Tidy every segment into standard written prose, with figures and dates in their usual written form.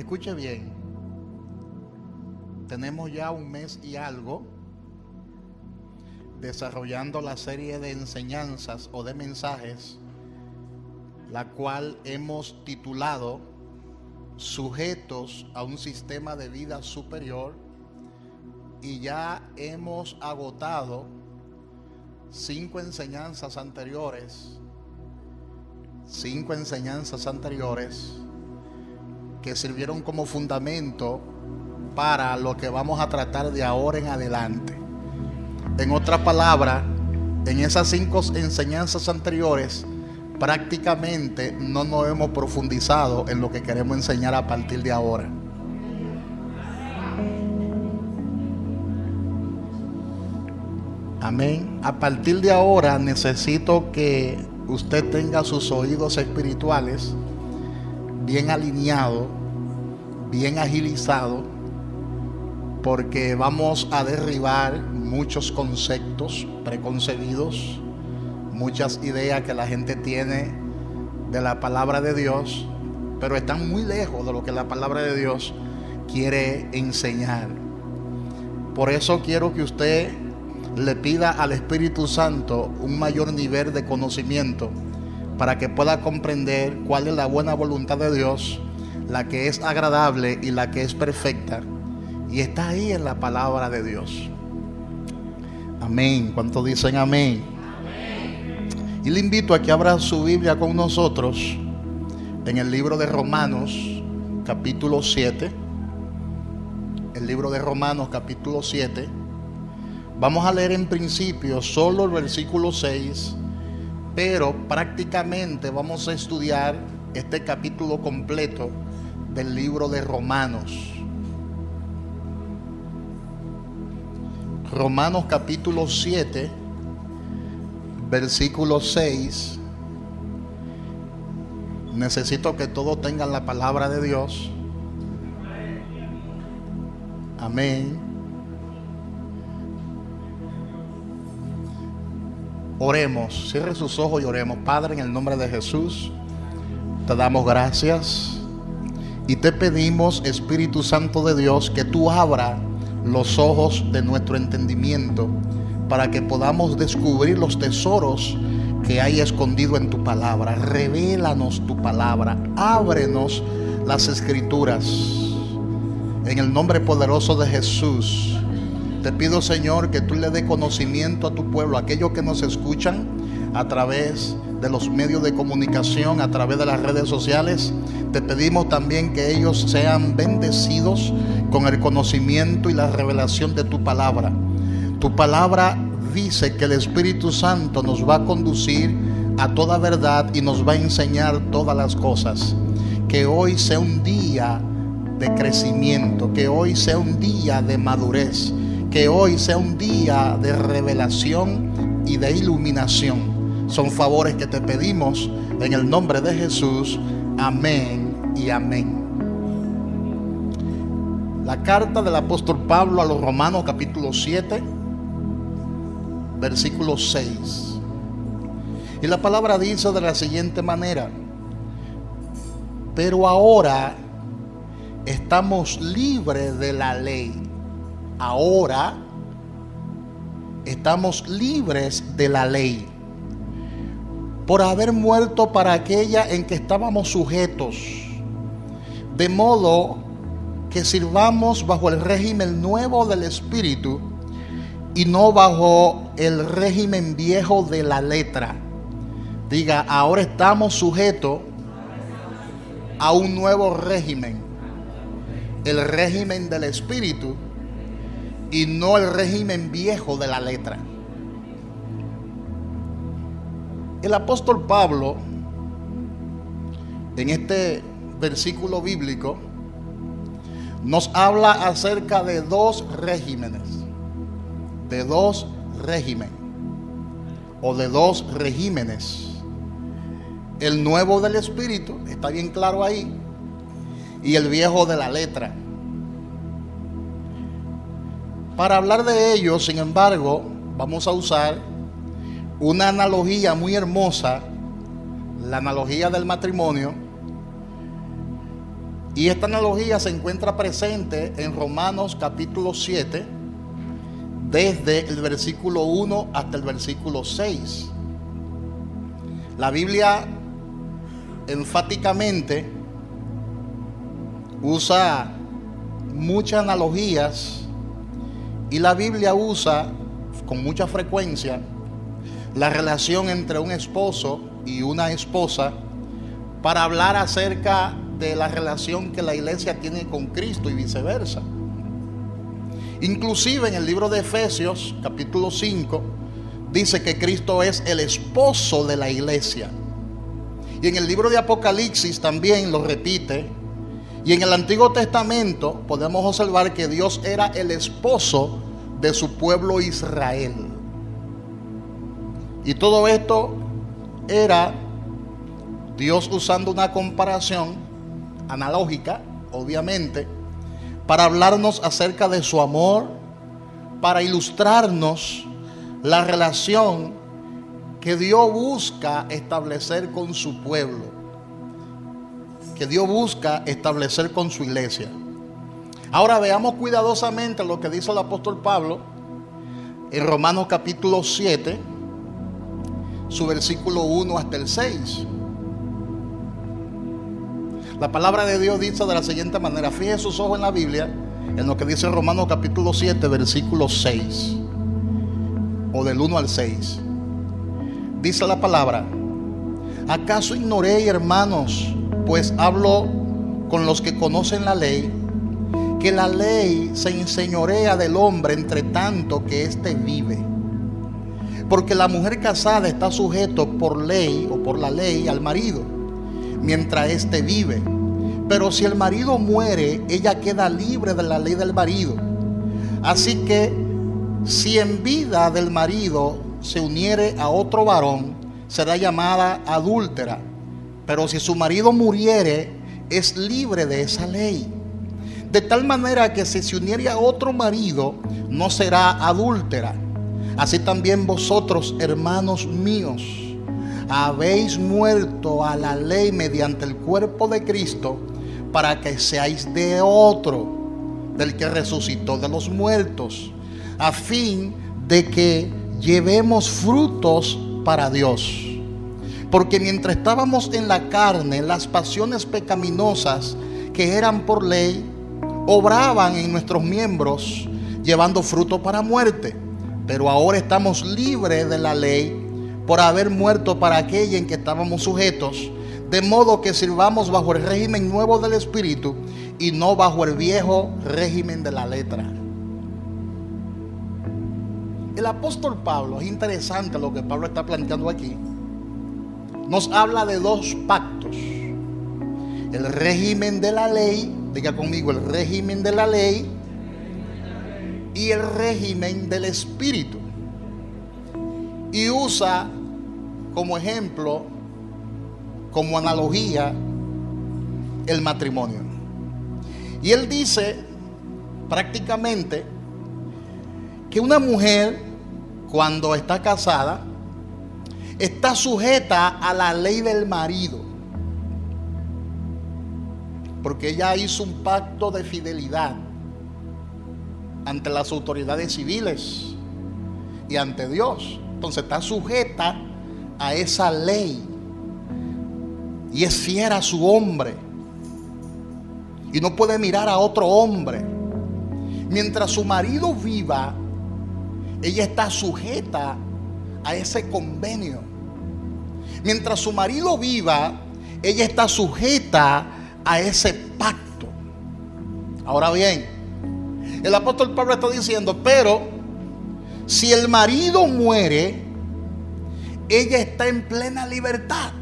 Escuche bien, tenemos ya un mes y algo desarrollando la serie de enseñanzas o de mensajes, la cual hemos titulado Sujetos a un sistema de vida superior, y ya hemos agotado 5 enseñanzas anteriores que sirvieron como fundamento para lo que vamos a tratar de ahora en adelante. En otra palabra, en esas 5 enseñanzas anteriores prácticamente no nos hemos profundizado en lo que queremos enseñar a partir de ahora. Amén. A partir de ahora necesito que usted tenga sus oídos espirituales bien alineados, bien agilizados, porque vamos a derribar muchos conceptos preconcebidos, muchas ideas que la gente tiene de la palabra de Dios, pero están muy lejos de lo que la palabra de Dios quiere enseñar. Por eso quiero que usted le pida al Espíritu Santo un mayor nivel de conocimiento para que pueda comprender cuál es la buena voluntad de Dios, la que es agradable y la que es perfecta, y está ahí en la palabra de Dios. Amén. ¿Cuántos dicen amén? Amén. Y le invito a que abra su Biblia con nosotros en el libro de Romanos, capítulo 7. El libro de Romanos, capítulo 7. Vamos a leer en principio solo el versículo 6, pero prácticamente vamos a estudiar este capítulo completo del libro de Romanos. Romanos capítulo 7, versículo 6. Necesito que todos tengan la palabra de Dios. Amén. Oremos, cierre sus ojos y oremos. Padre, en el nombre de Jesús, te damos gracias y te pedimos, Espíritu Santo de Dios, que tú abras los ojos de nuestro entendimiento para que podamos descubrir los tesoros que hay escondido en tu palabra. Revélanos tu palabra, ábrenos las escrituras. En el nombre poderoso de Jesús, te pido, Señor, que tú le des conocimiento a tu pueblo, a aquellos que nos escuchan a través de los medios de comunicación, a través de las redes sociales. Te pedimos también que ellos sean bendecidos con el conocimiento y la revelación de tu palabra. Tu palabra dice que el Espíritu Santo nos va a conducir a toda verdad y nos va a enseñar todas las cosas. Que hoy sea un día de crecimiento, que hoy sea un día de madurez, que hoy sea un día de revelación y de iluminación. Son favores que te pedimos en el nombre de Jesús. Amén y amén. La carta del apóstol Pablo a los Romanos, capítulo 7, versículo 6. Y la palabra dice de la siguiente manera: pero ahora estamos libres de la ley. Ahora estamos libres de la ley, por haber muerto para aquella en que estábamos sujetos, de modo que sirvamos bajo el régimen nuevo del Espíritu y no bajo el régimen viejo de la letra. Diga, ahora estamos sujetos a un nuevo régimen, el régimen del Espíritu y no el régimen viejo de la letra. El apóstol Pablo, en este versículo bíblico, nos habla acerca de 2 regímenes, de 2 regímenes o de 2 regímenes. El nuevo del Espíritu, está bien claro ahí, y el viejo de la letra. Para hablar de ello, sin embargo, vamos a usar una analogía muy hermosa, la analogía del matrimonio, Y esta analogía se encuentra presente en Romanos capítulo 7, desde el versículo 1 hasta el versículo 6. La Biblia enfáticamente usa muchas analogías, y la Biblia usa con mucha frecuencia la relación entre un esposo y una esposa para hablar acerca de la relación que la iglesia tiene con Cristo y viceversa. Inclusive en el libro de Efesios capítulo 5 dice que Cristo es el esposo de la iglesia. Y en el libro de Apocalipsis también lo repite. Y en el Antiguo Testamento podemos observar que Dios era el esposo de su pueblo Israel. Y todo esto era Dios usando una comparación analógica, obviamente, para hablarnos acerca de su amor, para ilustrarnos la relación que Dios busca establecer con su pueblo, que Dios busca establecer con su iglesia. Ahora veamos cuidadosamente lo que dice el apóstol Pablo en Romanos capítulo 7, su versículo 1 hasta el 6. La palabra de Dios dice de la siguiente manera. Fije sus ojos en la Biblia, en lo que dice Romanos capítulo 7, versículo 6, o del 1 al 6. Dice la palabra: ¿acaso ignoré, hermanos, pues hablo con los que conocen la ley, que la ley se enseñorea del hombre entre tanto que éste vive? Porque la mujer casada está sujeto por ley o por la ley al marido, mientras éste vive. Pero si el marido muere, ella queda libre de la ley del marido. Así que si en vida del marido se uniere a otro varón, será llamada adúltera. Pero si su marido muriere, es libre de esa ley. De tal manera que si se uniere a otro marido, no será adúltera. Así también vosotros, hermanos míos, habéis muerto a la ley mediante el cuerpo de Cristo, para que seáis de otro, del que resucitó de los muertos, a fin de que llevemos frutos para Dios. Porque mientras estábamos en la carne, las pasiones pecaminosas que eran por ley obraban en nuestros miembros, llevando fruto para muerte. Pero ahora estamos libres de la ley, por haber muerto para aquella en que estábamos sujetos, de modo que sirvamos bajo el régimen nuevo del Espíritu y no bajo el viejo régimen de la letra. El apóstol Pablo, es interesante lo que Pablo está planteando aquí, nos habla de dos pactos: el régimen de la ley, diga conmigo, el régimen de la ley, y el régimen del Espíritu. Y usa como ejemplo, como analogía, el matrimonio. Y él dice prácticamente que una mujer, cuando está casada, está sujeta a la ley del marido, porque ella hizo un pacto de fidelidad ante las autoridades civiles y ante Dios. Entonces está sujeta a esa ley y es fiel a su hombre y no puede mirar a otro hombre. Mientras su marido viva, ella está sujeta a ese convenio. Mientras su marido viva, ella está sujeta a ese pacto. Ahora bien, el apóstol Pablo está diciendo: pero si el marido muere, ella está en plena libertad.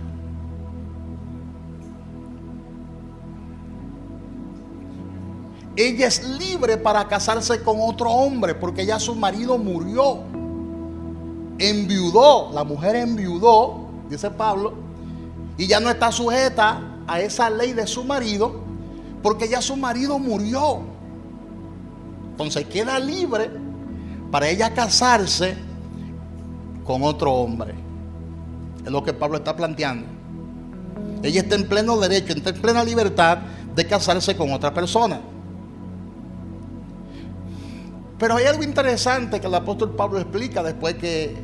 Ella es libre para casarse con otro hombre, porque ya su marido murió, enviudó. La mujer enviudó, dice Pablo, y ya no está sujeta a esa ley de su marido, porque ya su marido murió. Entonces queda libre para ella casarse con otro hombre. Es lo que Pablo está planteando. Ella está en pleno derecho, está en plena libertad de casarse con otra persona. Pero hay algo interesante que el apóstol Pablo explica después que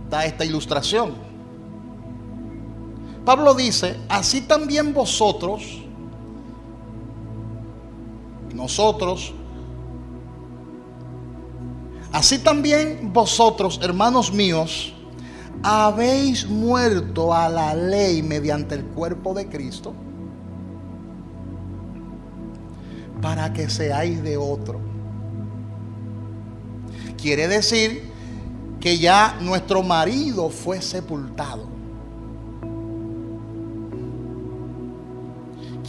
da esta ilustración. Pablo dice: así también vosotros, nosotros, así también vosotros, hermanos míos, habéis muerto a la ley mediante el cuerpo de Cristo, para que seáis de otro. Quiere decir que ya nuestro marido fue sepultado.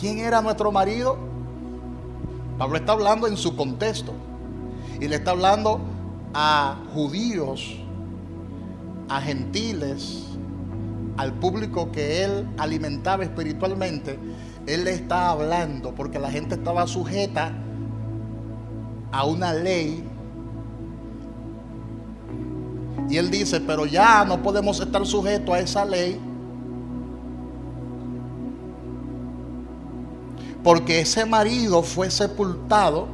¿Quién era nuestro marido? Pablo está hablando en su contexto y le está hablando a judíos, a gentiles, al público que él alimentaba espiritualmente. Él le está hablando porque la gente estaba sujeta a una ley. Y él dice: pero ya no podemos estar sujetos a esa ley, porque ese marido fue sepultado.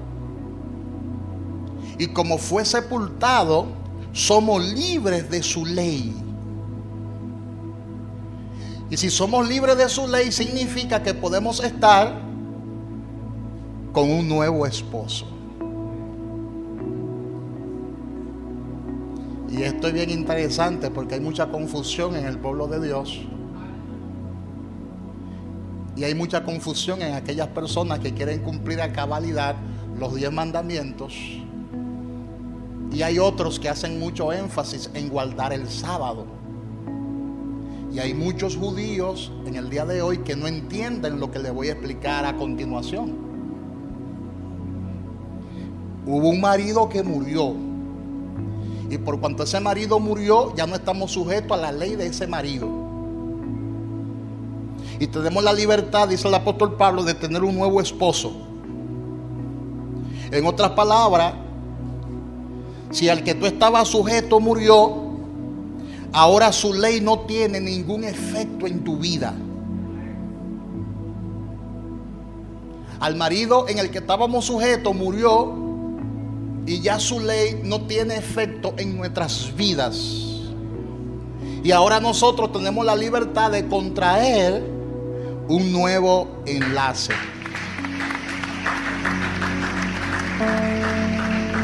Y como fue sepultado, somos libres de su ley. Y si somos libres de su ley, significa que podemos estar con un nuevo esposo. Y esto es bien interesante porque hay mucha confusión en el pueblo de Dios. Y hay mucha confusión en aquellas personas que quieren cumplir a cabalidad los 10 mandamientos. Y hay otros que hacen mucho énfasis en guardar el sábado. Y hay muchos judíos en el día de hoy que no entienden lo que les voy a explicar a continuación. Hubo un marido que murió. Y por cuanto ese marido murió, ya no estamos sujetos a la ley de ese marido. Y tenemos la libertad, dice el apóstol Pablo, de tener un nuevo esposo. En otras palabras, si al que tú estabas sujeto murió, ahora su ley no tiene ningún efecto en tu vida. Al marido en el que estábamos sujetos murió, y ya su ley no tiene efecto en nuestras vidas. Y ahora nosotros tenemos la libertad de contraer un nuevo enlace.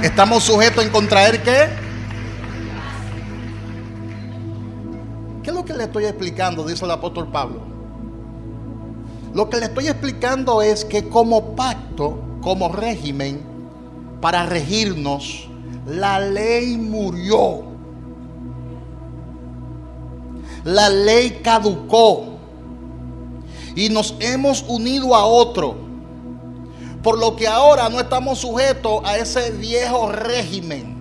¿Estamos sujetos en contraer qué? ¿Qué es lo que le estoy explicando? Dice el apóstol Pablo. Lo que le estoy explicando es que como pacto, como régimen, para regirnos, la ley murió. La ley caducó. Y nos hemos unido a otro. Por lo que ahora no estamos sujetos a ese viejo régimen,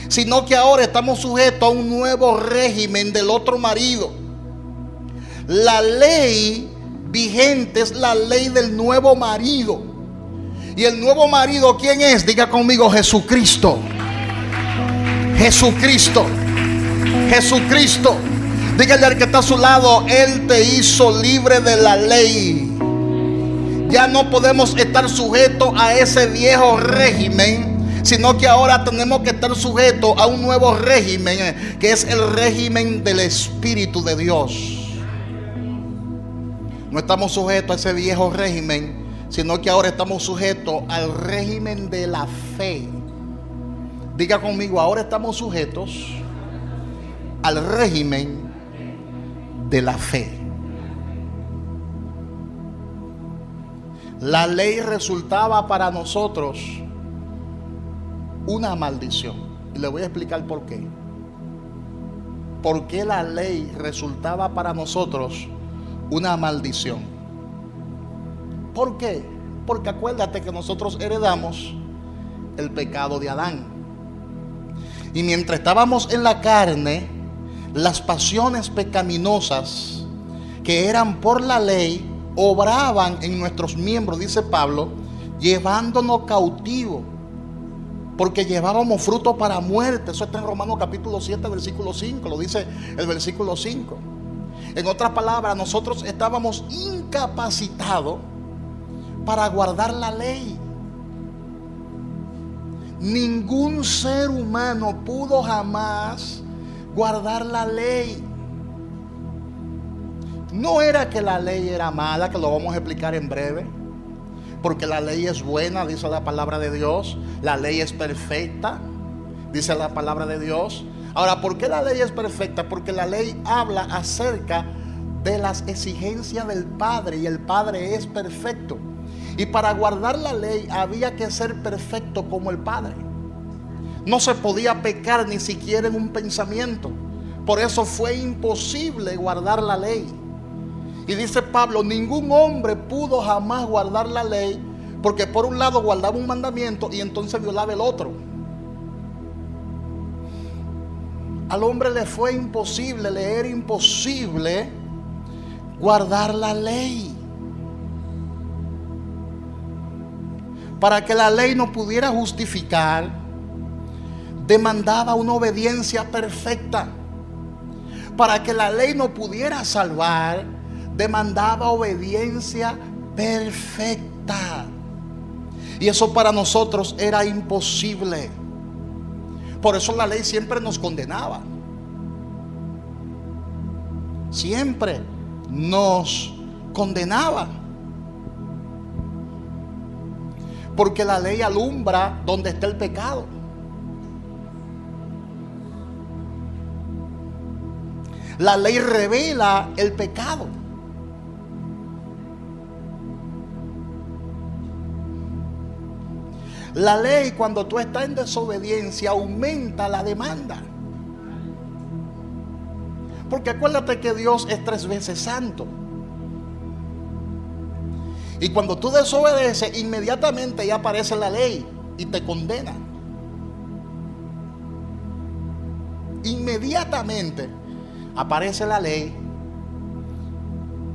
sino que ahora estamos sujetos a un nuevo régimen del otro marido. La ley vigente es la ley del nuevo marido. Y el nuevo marido, ¿quién es? Diga conmigo: Jesucristo. Jesucristo. Jesucristo. Dígale al que está a su lado: Él te hizo libre de la ley. Ya no podemos estar sujetos a ese viejo régimen, sino que ahora tenemos que estar sujetos a un nuevo régimen, que es el régimen del Espíritu de Dios. No estamos sujetos a ese viejo régimen, sino que ahora estamos sujetos al régimen de la fe. Diga conmigo: ahora estamos sujetos al régimen de la fe. La ley resultaba para nosotros una maldición. Y le voy a explicar por qué. ¿Por qué la ley resultaba para nosotros una maldición? ¿Por qué? Porque acuérdate que nosotros heredamos el pecado de Adán. Y mientras estábamos en la carne, las pasiones pecaminosas que eran por la ley obraban en nuestros miembros, dice Pablo, llevándonos cautivos, porque llevábamos fruto para muerte. Eso está en Romanos capítulo 7, versículo 5, lo dice el versículo 5. En otras palabras, nosotros estábamos incapacitados para guardar la ley. Ningún ser humano pudo jamás guardar la ley. No era que la ley era mala, que lo vamos a explicar en breve, porque la ley es buena, dice la palabra de Dios. La ley es perfecta, dice la palabra de Dios. Ahora, ¿por qué la ley es perfecta? Porque la ley habla acerca de las exigencias del Padre, y el Padre es perfecto. Y para guardar la ley había que ser perfecto como el Padre. No se podía pecar ni siquiera en un pensamiento. Por eso fue imposible guardar la ley. Y dice Pablo, ningún hombre pudo jamás guardar la ley, porque por un lado guardaba un mandamiento y entonces violaba el otro. Al hombre le fue imposible, le era imposible guardar la ley. Para que la ley no pudiera justificar, demandaba una obediencia perfecta. Para que la ley no pudiera salvar, demandaba obediencia perfecta. Y eso para nosotros era imposible. Por eso la ley siempre nos condenaba. Siempre nos condenaba. Porque la ley alumbra donde está el pecado. La ley revela el pecado. La ley, cuando tú estás en desobediencia, aumenta la demanda. Porque acuérdate que Dios es 3 veces santo. Y cuando tú desobedeces, inmediatamente ya aparece la ley y te condena. Inmediatamente aparece la ley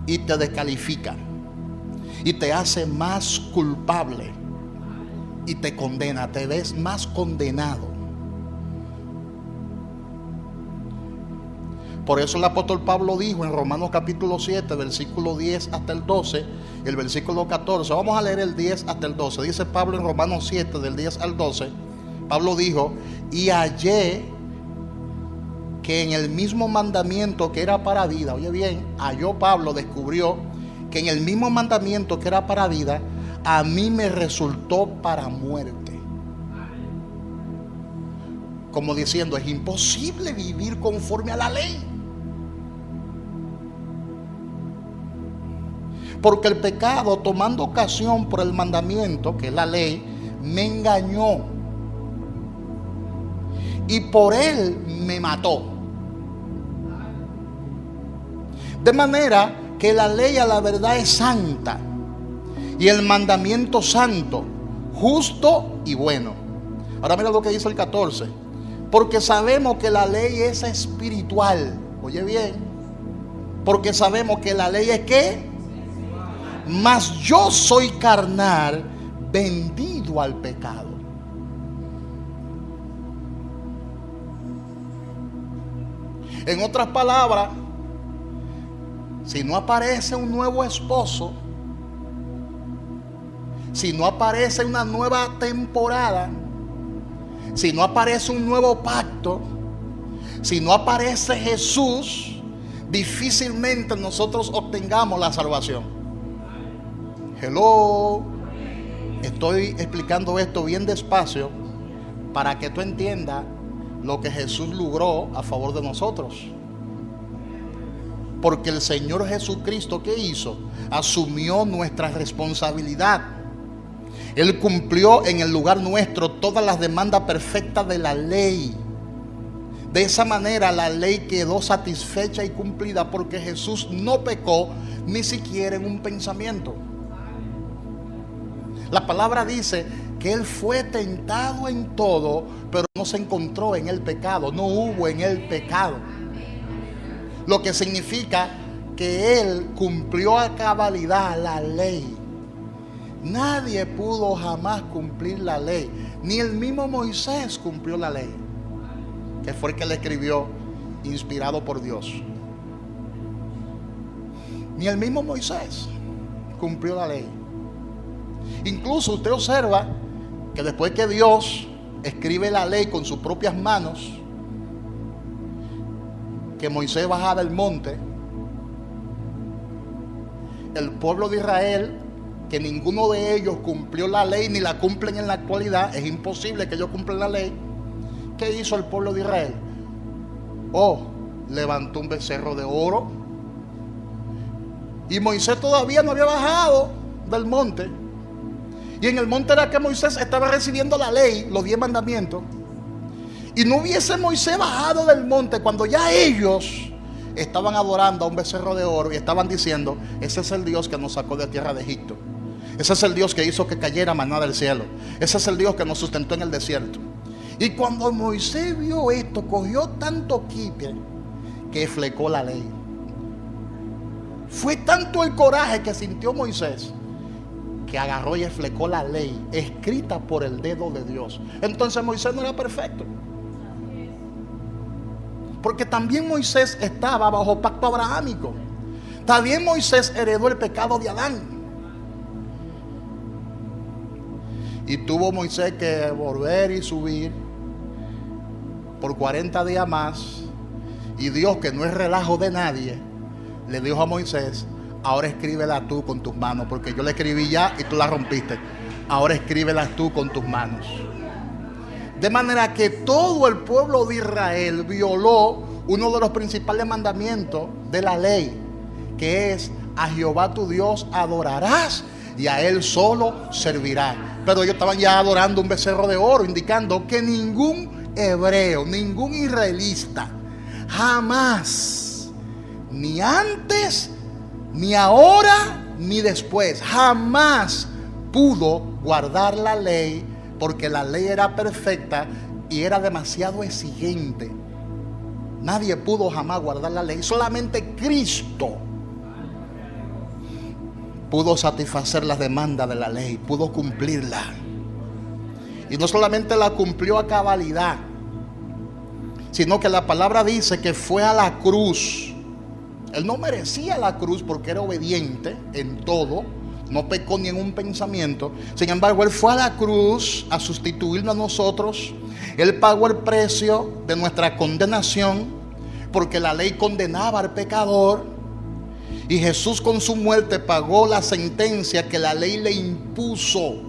y te descalifica y te hace más culpable y te condena, te ves más condenado. Por eso el apóstol Pablo dijo en Romanos capítulo 7, versículo 10 hasta el 12, el versículo 14, vamos a leer el 10 hasta el 12. Dice Pablo en Romanos 7, del 10 al 12, Pablo dijo, y hallé que en el mismo mandamiento que era para vida, oye bien, halló Pablo, descubrió que en el mismo mandamiento que era para vida, a mí me resultó para muerte. Como diciendo, es imposible vivir conforme a la ley. Porque el pecado, tomando ocasión por el mandamiento, que es la ley, me engañó. Y por él me mató. De manera que la ley a la verdad es santa. Y el mandamiento santo, justo y bueno. Ahora mira lo que dice el 14. Porque sabemos que la ley es espiritual. Oye bien. Porque sabemos que la ley es ¿qué? Mas yo soy carnal, vendido al pecado. En otras palabras, si no aparece un nuevo esposo, si no aparece una nueva temporada, si no aparece un nuevo pacto, si no aparece Jesús, difícilmente nosotros obtengamos la salvación. Hello. Estoy explicando esto bien despacio para que tú entiendas lo que Jesús logró a favor de nosotros. Porque el Señor Jesucristo, ¿qué hizo? Asumió nuestra responsabilidad. Él cumplió en el lugar nuestro todas las demandas perfectas de la ley. De esa manera la ley quedó satisfecha y cumplida, porque Jesús no pecó ni siquiera en un pensamiento. La palabra dice que Él fue tentado en todo, pero no se encontró en el pecado, no hubo en Él pecado. Lo que significa que Él cumplió a cabalidad la ley. Nadie pudo jamás cumplir la ley, ni el mismo Moisés cumplió la ley, que fue el que le escribió, inspirado por Dios. Ni el mismo Moisés cumplió la ley. Incluso usted observa que después que Dios escribe la ley con sus propias manos, que Moisés baja del monte, el pueblo de Israel, que ninguno de ellos cumplió la ley ni la cumplen en la actualidad, es imposible que ellos cumplan la ley. ¿Qué hizo el pueblo de Israel? Levantó un becerro de oro, y Moisés todavía no había bajado del monte, y en el monte era que Moisés estaba recibiendo la ley, los 10 mandamientos. Y no hubiese Moisés bajado del monte cuando ya ellos estaban adorando a un becerro de oro y estaban diciendo: ese es el Dios que nos sacó de tierra de Egipto, ese es el Dios que hizo que cayera maná del cielo, ese es el Dios que nos sustentó en el desierto. Y cuando Moisés vio esto, cogió tanto quite que flecó la ley. Fue tanto el coraje que sintió Moisés que agarró y flecó la ley escrita por el dedo de Dios. Entonces Moisés no era perfecto, porque también Moisés estaba bajo pacto abrahámico. También Moisés heredó el pecado de Adán. Y tuvo Moisés que volver y subir por 40 días más. Y Dios, que no es relajo de nadie, le dijo a Moisés: ahora escríbela tú con tus manos, porque yo la escribí ya y tú la rompiste. Ahora escríbela tú con tus manos. De manera que todo el pueblo de Israel violó uno de los principales mandamientos de la ley, que es: a Jehová tu Dios adorarás y a Él solo servirás. Pero ellos estaban ya adorando un becerro de oro, indicando que ningún hebreo, ningún israelita, jamás, ni antes, ni ahora, ni después, jamás pudo guardar la ley, porque la ley era perfecta y era demasiado exigente. Nadie pudo jamás guardar la ley. Solamente Cristo pudo satisfacer las demandas de la ley, pudo cumplirla. Y no solamente la cumplió a cabalidad, sino que la palabra dice que fue a la cruz. Él no merecía la cruz porque era obediente en todo, no pecó ni en un pensamiento. Sin embargo, Él fue a la cruz a sustituirnos a nosotros. Él pagó el precio de nuestra condenación, porque la ley condenaba al pecador. Y Jesús con su muerte pagó la sentencia que la ley le impuso.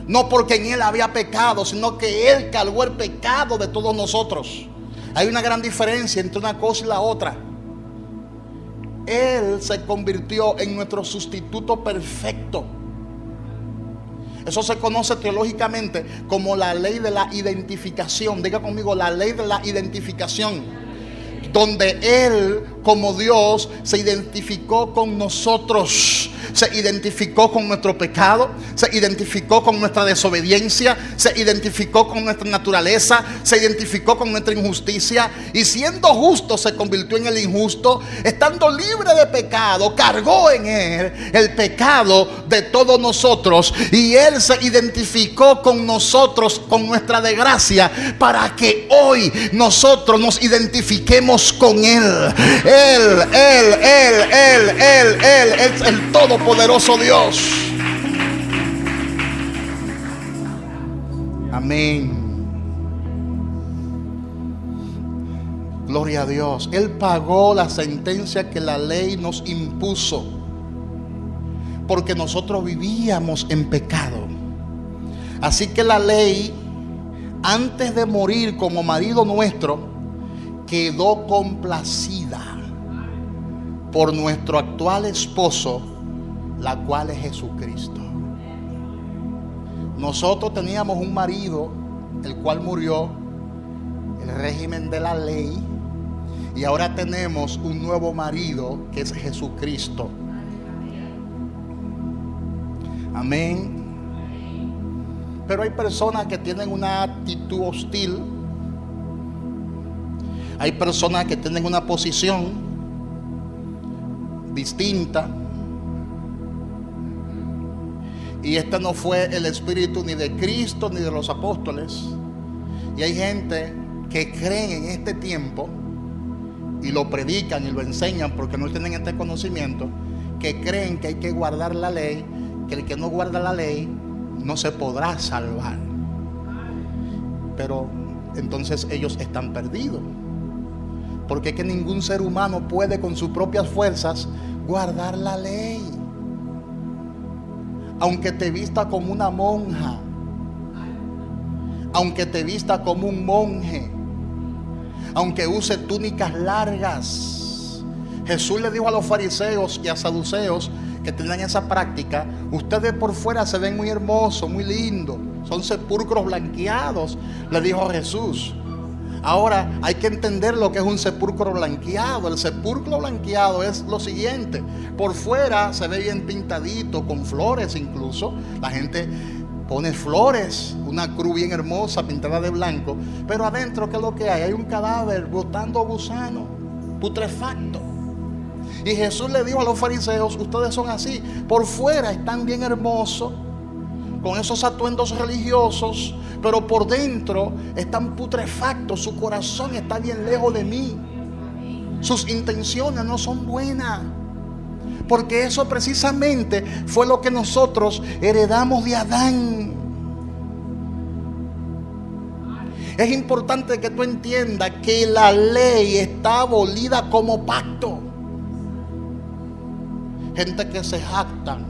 No porque en Él había pecado, sino que Él cargó el pecado de todos nosotros. Hay una gran diferencia entre una cosa y la otra. Él se convirtió en nuestro sustituto perfecto. Eso se conoce teológicamente como la ley de la identificación. Diga conmigo: la ley de la identificación. Donde Él, como Dios, se identificó con nosotros, se identificó con nuestro pecado, se identificó con nuestra desobediencia, se identificó con nuestra naturaleza, se identificó con nuestra injusticia, y siendo justo se convirtió en el injusto. Estando libre de pecado, cargó en Él el pecado de todos nosotros, y Él se identificó con nosotros, con nuestra desgracia, para que hoy nosotros nos identifiquemos con Él. Él es el todopoderoso Dios. Amén. Gloria a Dios. Él pagó la sentencia que la ley nos impuso, porque nosotros vivíamos en pecado. Así que la ley, antes de morir como marido nuestro, quedó complacida por nuestro actual esposo, la cual es Jesucristo. Nosotros teníamos un marido, el cual murió, el régimen de la ley, y ahora tenemos un nuevo marido, que es Jesucristo. Amén. Pero hay personas que tienen una actitud hostil. Hay personas que tienen una posición distinta. Y este no fue el espíritu ni de Cristo ni de los apóstoles. Y hay gente que creen en este tiempo y lo predican y lo enseñan porque no tienen este conocimiento, que creen que hay que guardar la ley, que el que no guarda la ley no se podrá salvar. Pero entonces ellos están perdidos, porque es que ningún ser humano puede con sus propias fuerzas guardar la ley. Aunque te vista como una monja, aunque te vista como un monje, aunque use túnicas largas. Jesús le dijo a los fariseos y a saduceos que tenían esa práctica: ustedes por fuera se ven muy hermosos, muy lindos, son sepulcros blanqueados, le dijo Jesús. Ahora hay que entender lo que es un sepulcro blanqueado. El sepulcro blanqueado es lo siguiente: por fuera se ve bien pintadito, con flores incluso. La gente pone flores, una cruz bien hermosa pintada de blanco, pero adentro, ¿qué es lo que hay? Hay un cadáver botando gusano, putrefacto. Y Jesús le dijo a los fariseos: ustedes son así, por fuera están bien hermosos, con esos atuendos religiosos, pero por dentro están putrefactos, su corazón está bien lejos de mí, sus intenciones no son buenas. Porque eso precisamente fue lo que nosotros heredamos de Adán. Es importante que tú entiendas que la ley está abolida como pacto. Gente que se jactan: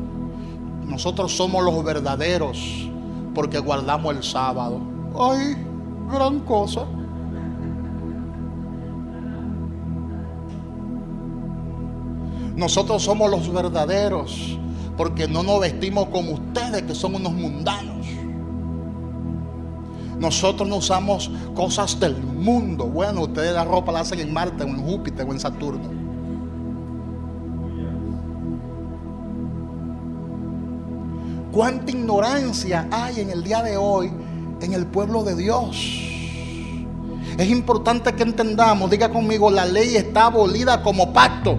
nosotros somos los verdaderos porque guardamos el sábado. Ay, gran cosa. Nosotros somos los verdaderos porque no nos vestimos como ustedes, que son unos mundanos. Nosotros no usamos cosas del mundo. Bueno, ustedes la ropa la hacen en Marte o en Júpiter o en Saturno. ¿Cuánta ignorancia hay en el día de hoy en el pueblo de Dios? Es importante que entendamos, diga conmigo: la ley está abolida como pacto.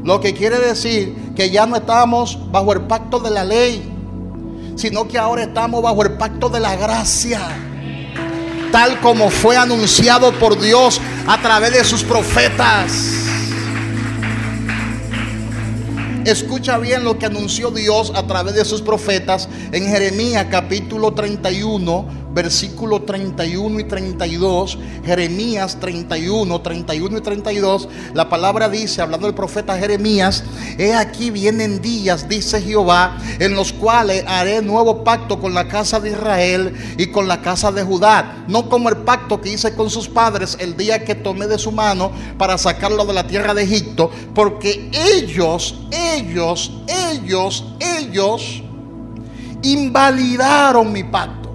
Lo que quiere decir que ya no estamos bajo el pacto de la ley, sino que ahora estamos bajo el pacto de la gracia, tal como fue anunciado por Dios a través de sus profetas. Escucha bien lo que anunció Dios a través de sus profetas en Jeremías capítulo 31, versículo 31 y 32. Jeremías 31 y 32. La palabra dice, hablando del profeta Jeremías: he aquí vienen días, dice Jehová, en los cuales haré nuevo pacto con la casa de Israel y con la casa de Judá, no como el pacto que hice con sus padres el día que tomé de su mano para sacarlo de la tierra de Egipto, porque ellos invalidaron mi pacto.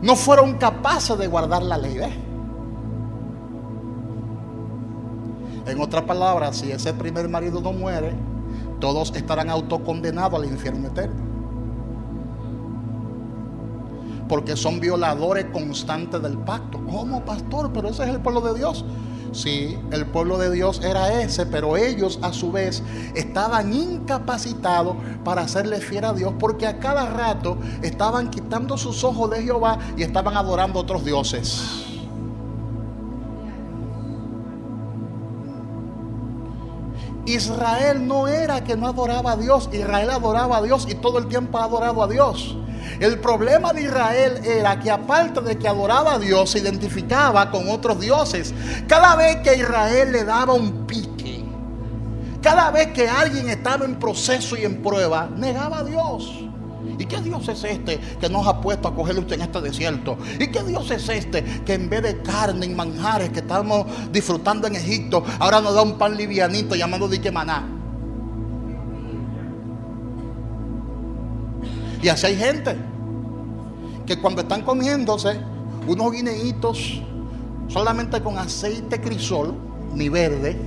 No fueron capaces de guardar la ley. En otras palabras, si ese primer marido no muere, todos estarán autocondenados al infierno eterno, porque son violadores constantes del pacto. ¿Cómo, pastor? Pero ese es el pueblo de Dios. Sí, el pueblo de Dios era ese, pero ellos a su vez estaban incapacitados para hacerle fiel a Dios, porque a cada rato estaban quitando sus ojos de Jehová y estaban adorando a otros dioses. Israel no era que no adoraba a Dios, Israel adoraba a Dios y todo el tiempo ha adorado a Dios. El problema de Israel era que, aparte de que adoraba a Dios, se identificaba con otros dioses. Cada vez que Israel le daba un pique, cada vez que alguien estaba en proceso y en prueba, negaba a Dios. ¿Y qué Dios es este que nos ha puesto a cogerle usted en este desierto? ¿Y qué Dios es este que en vez de carne y manjares que estamos disfrutando en Egipto, ahora nos da un pan livianito llamado dique maná? Y así hay gente que cuando están comiéndose unos guineitos solamente con aceite crisol, ni verde,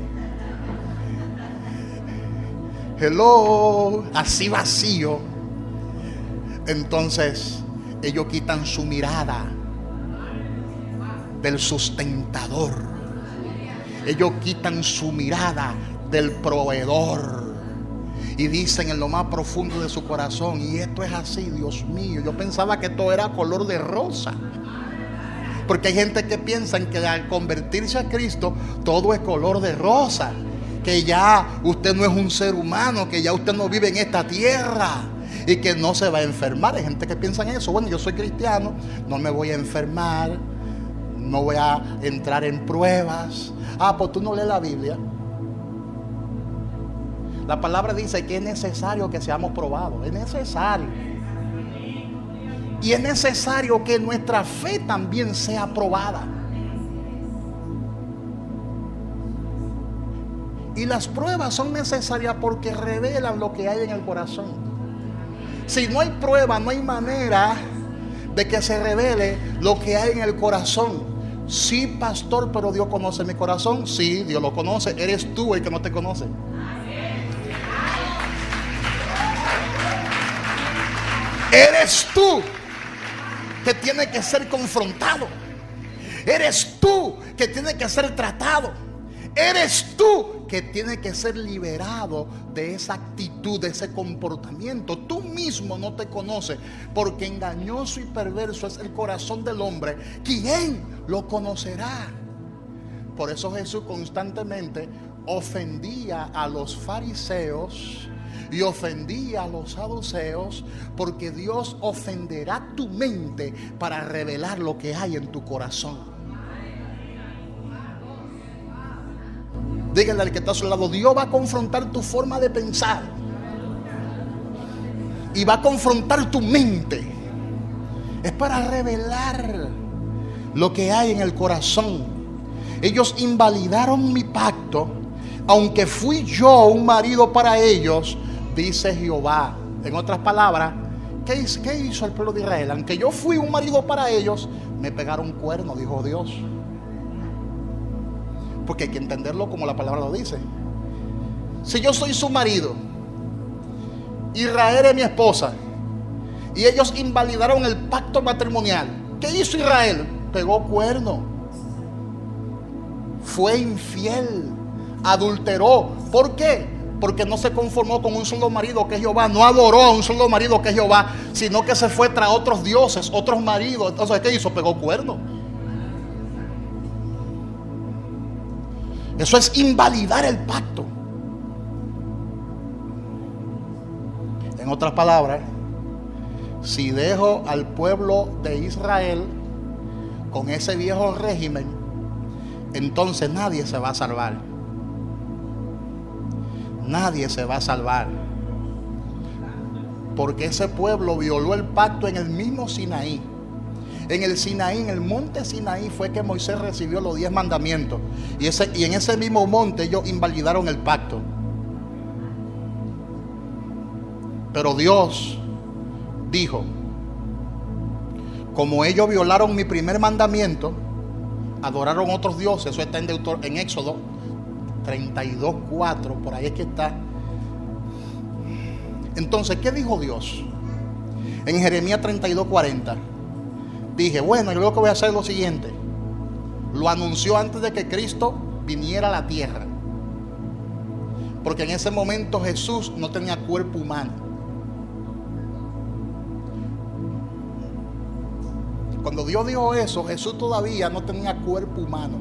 así vacío, entonces ellos quitan su mirada del sustentador, ellos quitan su mirada del proveedor y dicen en lo más profundo de su corazón: y esto es así, Dios mío, yo pensaba que esto era color de rosa. Porque hay gente que piensa que al convertirse a Cristo todo es color de rosa. que ya usted no es un ser humano, que ya usted no vive en esta tierra y que no se va a enfermar. Hay gente que piensa en eso. Bueno, yo soy cristiano, no me voy a enfermar, no voy a entrar en pruebas. Pues tú no lees la Biblia. La palabra dice que es necesario que seamos probados. Es necesario. Y es necesario que nuestra fe también sea probada. Y las pruebas son necesarias porque revelan lo que hay en el corazón. Si no hay prueba, no hay manera de que se revele lo que hay en el corazón. Sí, pastor, pero Dios conoce mi corazón. Sí, Dios lo conoce. Eres tú el que no te conoce. Eres tú que tiene que ser confrontado. Eres tú que tiene que ser tratado. Eres tú que tiene que ser liberado de esa actitud, de ese comportamiento. Tú mismo no te conoces, porque engañoso y perverso es el corazón del hombre. ¿Quién lo conocerá? Por eso Jesús constantemente ofendía a los fariseos y ofendía a los saduceos, porque Dios ofenderá tu mente para revelar lo que hay en tu corazón. Díganle al que está a su lado: Dios va a confrontar tu forma de pensar y va a confrontar tu mente. Es para revelar lo que hay en el corazón. Ellos invalidaron mi pacto, aunque fui yo un marido para ellos, dice Jehová. En otras palabras, ¿qué hizo el pueblo de Israel? Aunque yo fui un marido para ellos, me pegaron cuerno, dijo Dios. Porque hay que entenderlo como la palabra lo dice. Si yo soy su marido, Israel es mi esposa, y ellos invalidaron el pacto matrimonial, ¿qué hizo Israel? Pegó cuerno, fue infiel, adulteró. ¿Por qué? Porque no se conformó con un solo marido que es Jehová, no adoró a un solo marido que es Jehová, sino que se fue tras otros dioses, otros maridos. Entonces, ¿qué hizo? Pegó cuerno. Eso es invalidar el pacto. En otras palabras, si dejo al pueblo de Israel con ese viejo régimen, entonces nadie se va a salvar. Nadie se va a salvar. Porque ese pueblo violó el pacto en el mismo Sinaí. En el Sinaí, en el monte Sinaí, fue que Moisés recibió los 10 mandamientos. Y en ese mismo monte ellos invalidaron el pacto. Pero Dios dijo: como ellos violaron mi primer mandamiento, adoraron otros dioses. Eso está en Éxodo 32:4, por ahí es que está. Entonces, ¿qué dijo Dios? En Jeremías 32:40. Dije, bueno, yo lo que voy a hacer es lo siguiente. Lo anunció antes de que Cristo viniera a la tierra. Porque en ese momento Jesús no tenía cuerpo humano. Cuando Dios dijo eso, Jesús todavía no tenía cuerpo humano.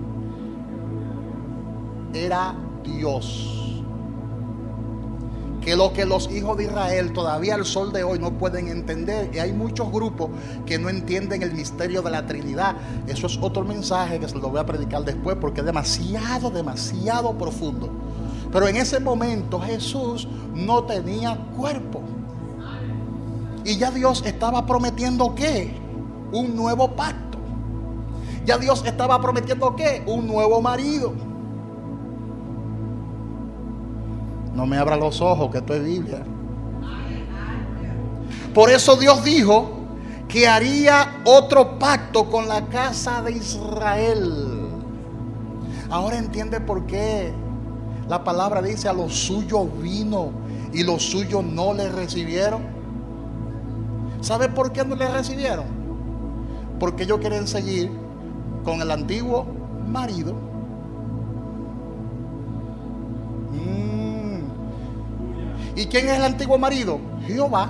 Era Dios. Que lo que los hijos de Israel todavía al sol de hoy no pueden entender. Y hay muchos grupos que no entienden el misterio de la Trinidad. Eso es otro mensaje que se lo voy a predicar después, porque es demasiado profundo. Pero en ese momento Jesús no tenía cuerpo. Y ya Dios estaba prometiendo ¿qué? Un nuevo pacto. Ya Dios estaba prometiendo ¿qué? Un nuevo marido. No me abra los ojos, que esto es Biblia. Por eso Dios dijo que haría otro pacto con la casa de Israel. Ahora entiende por qué la palabra dice: a los suyos vino y los suyos no le recibieron. ¿Sabe por qué no le recibieron? Porque ellos quieren seguir con el antiguo marido. ¿Y quién es el antiguo marido? Jehová.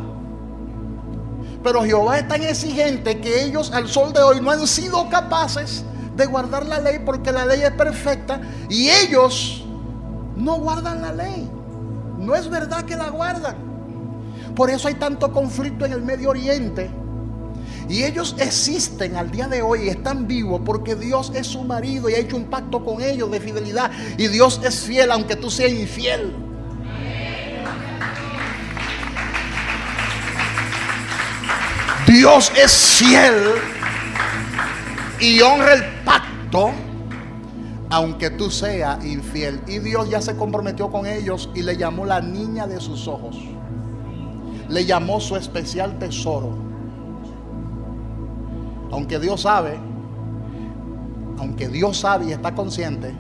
Pero Jehová es tan exigente que ellos al sol de hoy no han sido capaces de guardar la ley, porque la ley es perfecta y ellos no guardan la ley. No es verdad que la guardan. Por eso hay tanto conflicto en el Medio Oriente. Y ellos existen al día de hoy y están vivos porque Dios es su marido y ha hecho un pacto con ellos de fidelidad. Y Dios es fiel aunque tú seas infiel. Dios es fiel y honra el pacto aunque tú seas infiel. Y Dios ya se comprometió con ellos y le llamó la niña de sus ojos. Le llamó su especial tesoro. Aunque Dios sabe y está consciente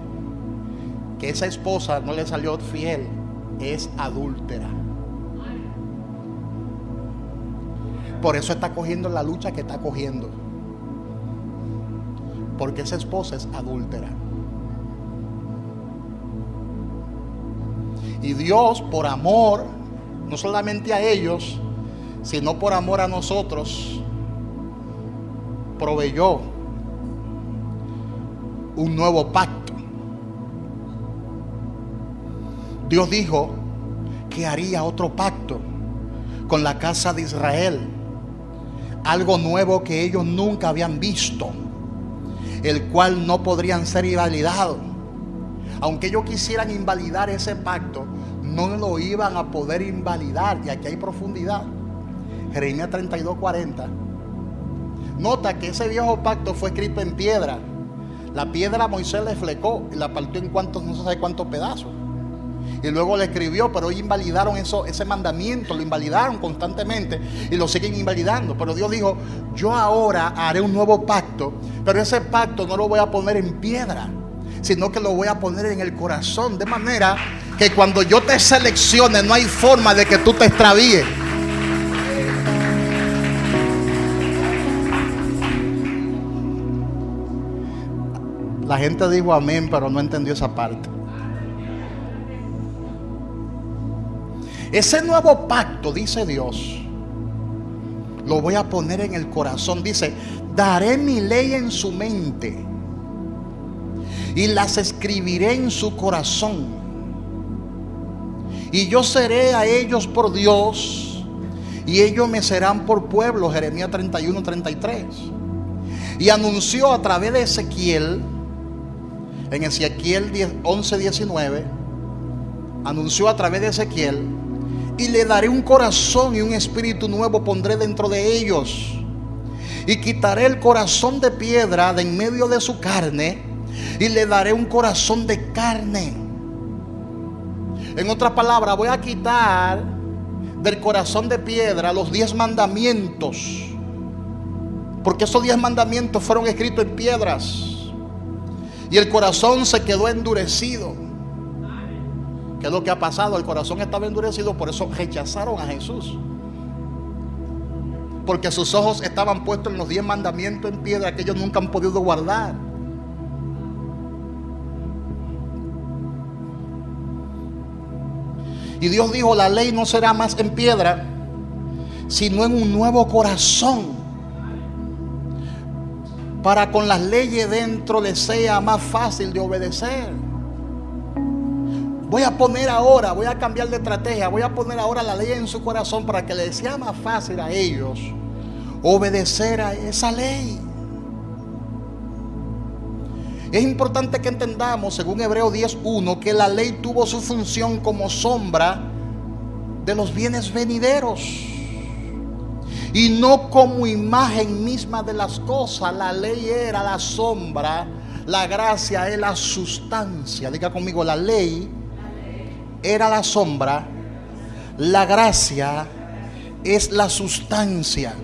que esa esposa no le salió fiel, es adúltera. Por eso está cogiendo la lucha que está cogiendo, porque esa esposa es adúltera. Y Dios, por amor, no solamente a ellos, sino por amor a nosotros, proveyó un nuevo pacto. Dios dijo que haría otro pacto con la casa de Israel, algo nuevo que ellos nunca habían visto, el cual no podrían ser invalidados. Aunque ellos quisieran invalidar ese pacto, no lo iban a poder invalidar. Y aquí hay profundidad. Jeremías 32:40. Nota que ese viejo pacto fue escrito en piedra. La piedra Moisés le flecó y la partió en cuantos, no se sabe cuántos pedazos. Y luego le escribió, pero hoy invalidaron ese mandamiento, lo invalidaron constantemente y lo siguen invalidando. Pero Dios dijo, yo ahora haré un nuevo pacto, pero ese pacto no lo voy a poner en piedra, sino que lo voy a poner en el corazón, de manera que cuando yo te seleccione no hay forma de que tú te extravíes. La gente dijo amén, pero no entendió esa parte. Ese nuevo pacto, dice Dios, lo voy a poner en el corazón. Dice, daré mi ley en su mente y las escribiré en su corazón. Y yo seré a ellos por Dios y ellos me serán por pueblo. Jeremías 31:33. Y anunció a través de Ezequiel, en Ezequiel 11:19, anunció a través de Ezequiel, y le daré un corazón y un espíritu nuevo pondré dentro de ellos. Y quitaré el corazón de piedra de en medio de su carne y le daré un corazón de carne. En otras palabras, voy a quitar del corazón de piedra los 10 mandamientos, porque esos 10 mandamientos fueron escritos en piedras y el corazón se quedó endurecido. ¿Qué es lo que ha pasado? El corazón estaba endurecido, por eso rechazaron a Jesús, porque sus ojos estaban puestos en los 10 mandamientos en piedra que ellos nunca han podido guardar. Y Dios dijo, la ley no será más en piedra, sino en un nuevo corazón, para con las leyes dentro les sea más fácil de obedecer. Voy a cambiar de estrategia. Voy a poner ahora la ley en su corazón para que les sea más fácil a ellos obedecer a esa ley. Es importante que entendamos, según Hebreos 10:1, que la ley tuvo su función como sombra de los bienes venideros y no como imagen misma de las cosas. La ley era la sombra, la gracia es la sustancia. Diga conmigo, la ley era la sombra, la gracia es la sustancia.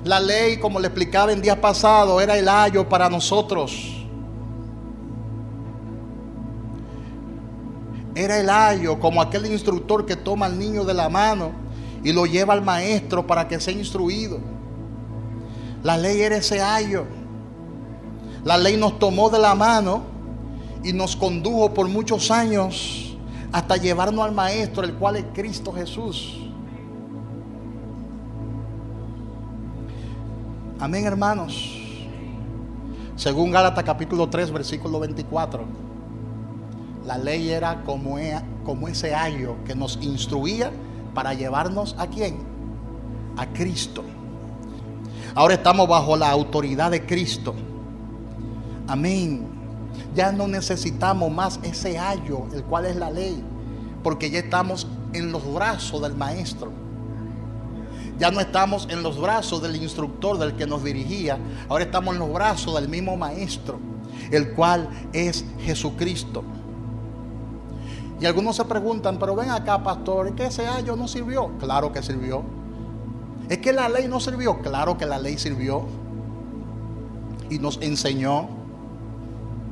La ley, como le explicaba en días pasados, era el ayo para nosotros. Era el ayo, como aquel instructor que toma al niño de la mano y lo lleva al maestro para que sea instruido. La ley era ese ayo. La ley nos tomó de la mano y nos condujo por muchos años hasta llevarnos al maestro, el cual es Cristo Jesús. Amén, hermanos. Según Gálatas capítulo 3 versículo 24, La ley era como ese ayo que nos instruía para llevarnos ¿a quién? A Cristo. Ahora estamos bajo la autoridad de Cristo. Amén. Ya no necesitamos más ese ayo, el cual es la ley, porque ya estamos en los brazos del maestro. Ya no estamos en los brazos del instructor, del que nos dirigía. Ahora estamos en los brazos del mismo maestro, el cual es Jesucristo. Y algunos se preguntan, pero ven acá, pastor, ¿es que ese ayo no sirvió? Claro que sirvió. ¿Es que la ley no sirvió? Claro que la ley sirvió y nos enseñó.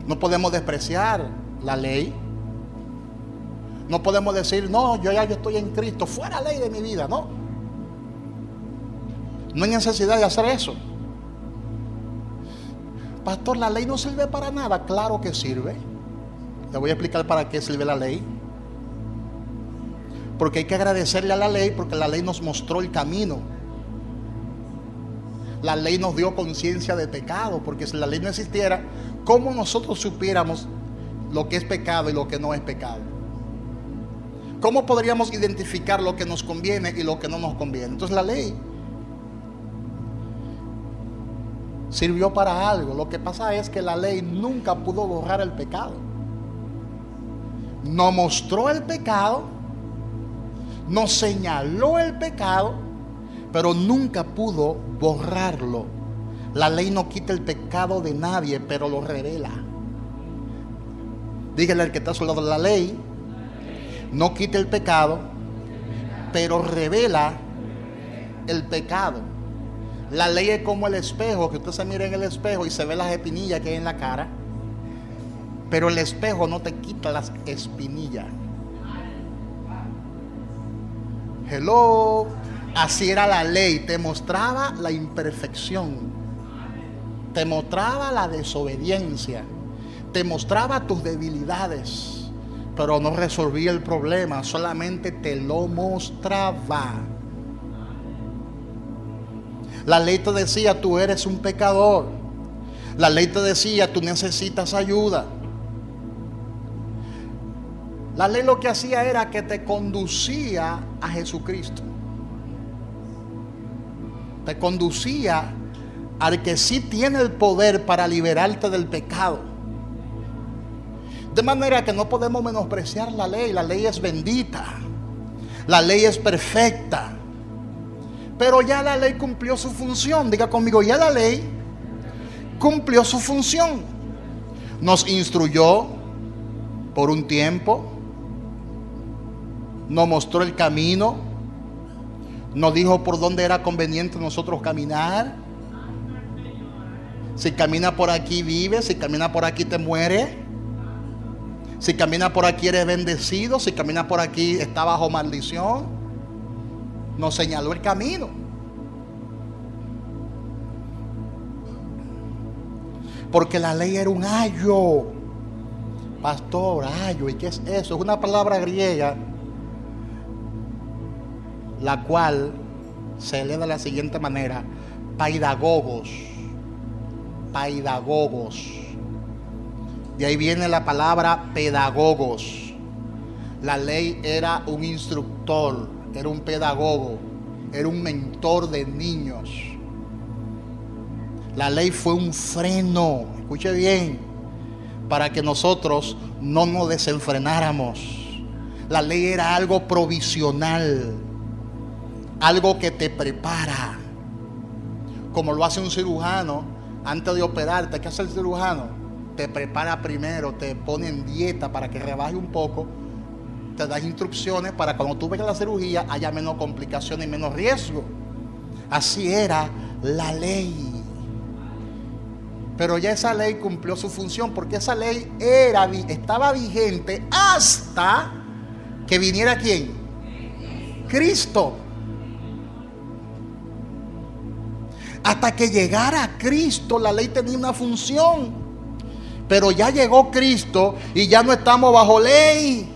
No podemos despreciar la ley. No podemos decir, no, yo estoy en Cristo, fuera ley de mi vida. No, no hay necesidad de hacer eso. Pastor, la ley no sirve para nada. Claro que sirve. Le voy a explicar para qué sirve la ley. Porque hay que agradecerle a la ley, porque la ley nos mostró el camino. La ley nos dio conciencia de pecado, porque si la ley no existiera, ¿cómo nosotros supiéramos lo que es pecado y lo que no es pecado? ¿Cómo podríamos identificar lo que nos conviene y lo que no nos conviene? Entonces la ley sirvió para algo. Lo que pasa es que la ley nunca pudo borrar el pecado. Nos mostró el pecado, nos señaló el pecado, pero nunca pudo borrarlo. La ley no quita el pecado de nadie, pero lo revela. Dígale al que está a su lado, la ley no quita el pecado, pero revela el pecado. La ley es como el espejo, que usted se mira en el espejo y se ve las espinillas que hay en la cara, pero el espejo no te quita las espinillas. Hello. Así era la ley, te mostraba la imperfección, te mostraba la desobediencia, te mostraba tus debilidades, pero no resolvía el problema, solamente te lo mostraba. La ley te decía, tú eres un pecador. La ley te decía, tú necesitas ayuda. La ley lo que hacía era que te conducía a Jesucristo. Te conducía al que sí tiene el poder para liberarte del pecado. De manera que no podemos menospreciar la ley. La ley es bendita. La ley es perfecta. Pero ya la ley cumplió su función. Diga conmigo, ya la ley cumplió su función. Nos instruyó por un tiempo. Nos mostró el camino. Nos dijo por dónde era conveniente nosotros caminar. Si camina por aquí vive, si camina por aquí te muere. Si camina por aquí eres bendecido, si camina por aquí está bajo maldición. Nos señaló el camino. Porque la ley era un ayo. Pastor, ayo, ¿y qué es eso? Es una palabra griega, la cual se lee de la siguiente manera: paidagogos. Paidagogos. De ahí viene la palabra pedagogos. La ley era un instructor, era un pedagogo, era un mentor de niños. La ley fue un freno, escuche bien, para que nosotros no nos desenfrenáramos. La ley era algo provisional, algo que te prepara, como lo hace un cirujano antes de operarte. ¿Qué hace el cirujano? Te prepara primero, te pone en dieta para que rebaje un poco, te da instrucciones para cuando tú vayas a la cirugía haya menos complicaciones y menos riesgo. Así era la ley. Pero ya esa ley cumplió su función, porque esa ley estaba vigente hasta que viniera ¿quién? Cristo. Hasta que llegara Cristo, la ley tenía una función. Pero ya llegó Cristo y ya no estamos bajo ley.